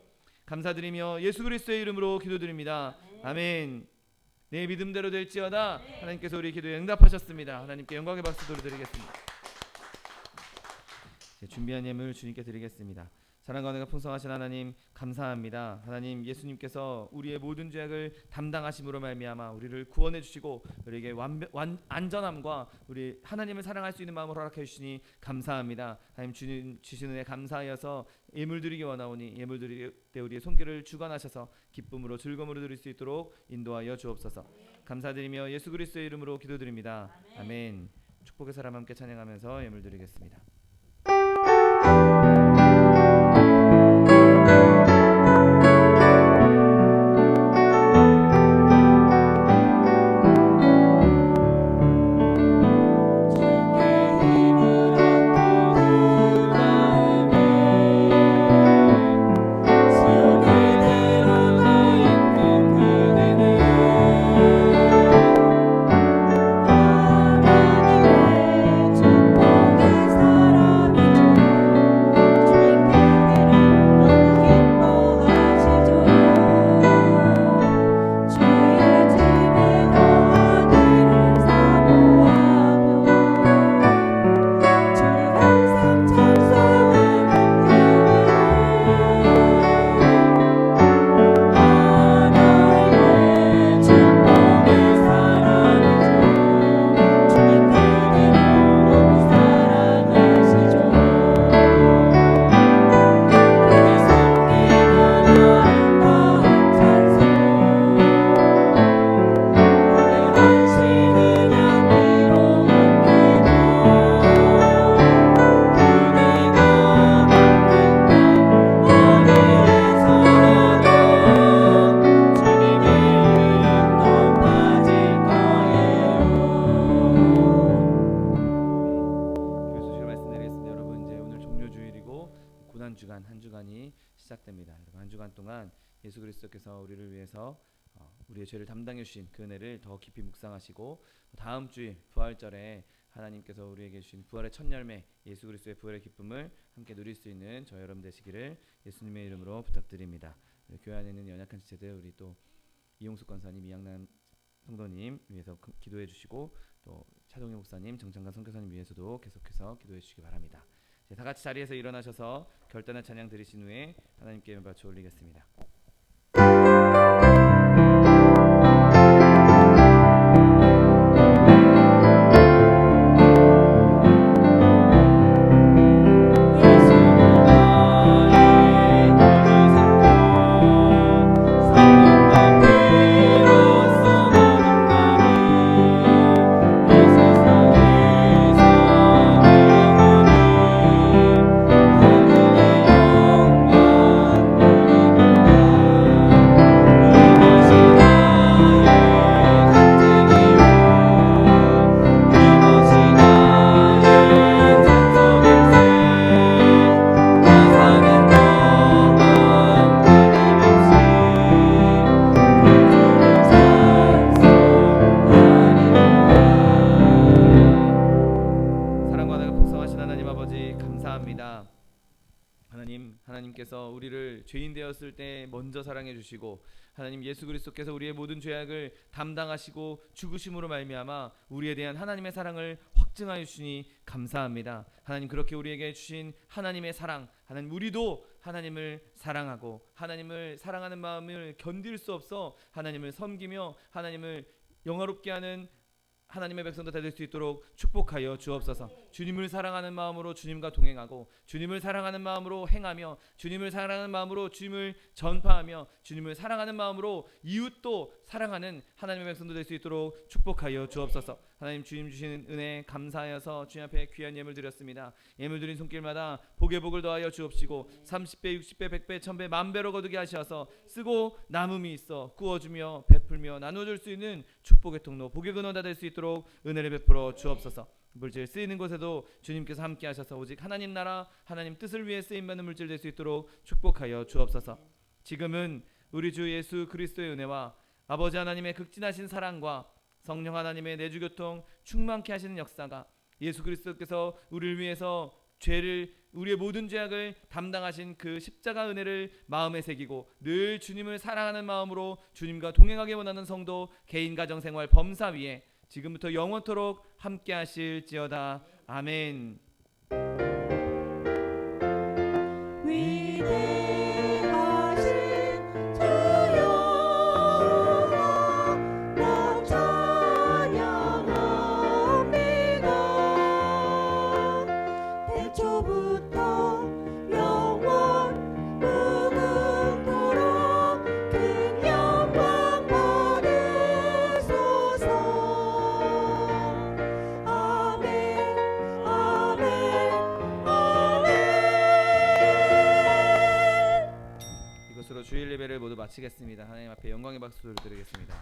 감사드리며 예수 그리스도의 이름으로 기도드립니다. 아멘. 내 믿음대로 될지어다. 하나님께서 우리 기도에 응답하셨습니다. 하나님께 영광의 박수 드리겠습니다. 준비한 예물 주님께 드리겠습니다. 사랑과 은혜가 풍성하신 하나님 감사합니다. 하나님, 예수님께서 우리의 모든 죄악을 담당하심으로 말미암아 우리를 구원해 주시고 우리에게 안전함과 우리 하나님을 사랑할 수 있는 마음을 허락해 주시니 감사합니다. 하나님, 주님 주시는 은혜 감사하여서 예물 드리기 원하오니 예물 드릴 때 우리의 손길을 주관하셔서 기쁨으로 즐거움으로 드릴 수 있도록 인도하여 주옵소서. 감사드리며 예수 그리스도의 이름으로 기도드립니다. 아멘. 축복의 사람 함께 찬양하면서 예물 드리겠습니다. 한 주간이 시작됩니다. 한 주간 동안 예수 그리스도께서 우리를 위해서 우리의 죄를 담당해 주신 그 은혜를 더 깊이 묵상하시고 다음 주일 부활절에 하나님께서 우리에게 주신 부활의 첫 열매 예수 그리스도의 부활의 기쁨을 함께 누릴 수 있는 저 여러분 되시기를 예수님의 이름으로 부탁드립니다. 교회 안에 있는 연약한 지체들 우리 또 이용숙 권사님, 이양남 성도님 위해서 기도해 주시고 또 차동희 목사님, 정창관 선교사님 위해서도 계속해서 기도해 주시기 바랍니다. 다 같이 자리에서 일어나셔서 결단의 찬양 드리신 후에 하나님께 바쳐 올리겠습니다. 하나님께서 우리를 죄인 되었을 때 먼저 사랑해 주시고 하나님 예수 그리스도께서 우리의 모든 죄악을 담당하시고 죽으심으로 말미암아 우리에 대한 하나님의 사랑을 확증하여 주시니 감사합니다. 하나님 그렇게 우리에게 주신 하나님의 사랑, 하나님 우리도 하나님을 사랑하고 하나님을 사랑하는 마음을 견딜 수 없어 하나님을 섬기며 하나님을 영화롭게 하는 하나님의 백성도 다 될 수 있도록 축복하여 주옵소서. 주님을 사랑하는 마음으로 주님과 동행하고 주님을 사랑하는 마음으로 행하며 주님을 사랑하는 마음으로 주님을 전파하며 주님을 사랑하는 마음으로 이웃도 사랑하는 하나님의 백성도 될 수 있도록 축복하여 주옵소서. 하나님 주님 주시는 은혜 감사하여서 주님 앞에 귀한 예물 드렸습니다. 예물 드린 손길마다 복에 복을 더하여 주옵시고 30배 60배 100배 1000배 만배로 거두게 하셔서 쓰고 남음이 있어 구워주며 베풀며 나눠줄 수 있는 축복의 통로 복의 근원다 될 수 있도록 은혜를 베풀어 주옵소서. 물질 쓰이는 곳에도 주님께서 함께 하셔서 오직 하나님 나라 하나님 뜻을 위해 쓰임받는 물질 될 수 있도록 축복하여 주옵소서. 지금은 우리 주 예수 그리스도의 은혜와 아버지 하나님의 극진하신 사랑과 성령 하나님의 내주교통 충만케 하시는 역사가 예수 그리스도께서 우리를 위해서 우리의 모든 죄악을 담당하신 그 십자가 은혜를 마음에 새기고 늘 주님을 사랑하는 마음으로 주님과 동행하기 원하는 성도 개인 가정 생활 범사 위에 지금부터 영원토록 함께 하실지어다. 아멘. 위대하신 주여 나 찬양합니다. 태초부터 영원 무궁토록 큰 영광 받으소서. 아멘 아멘 아멘. 이것으로 주일 예배를 모두 마치겠습니다. 하나님 앞에 영광의 박수를 드리겠습니다.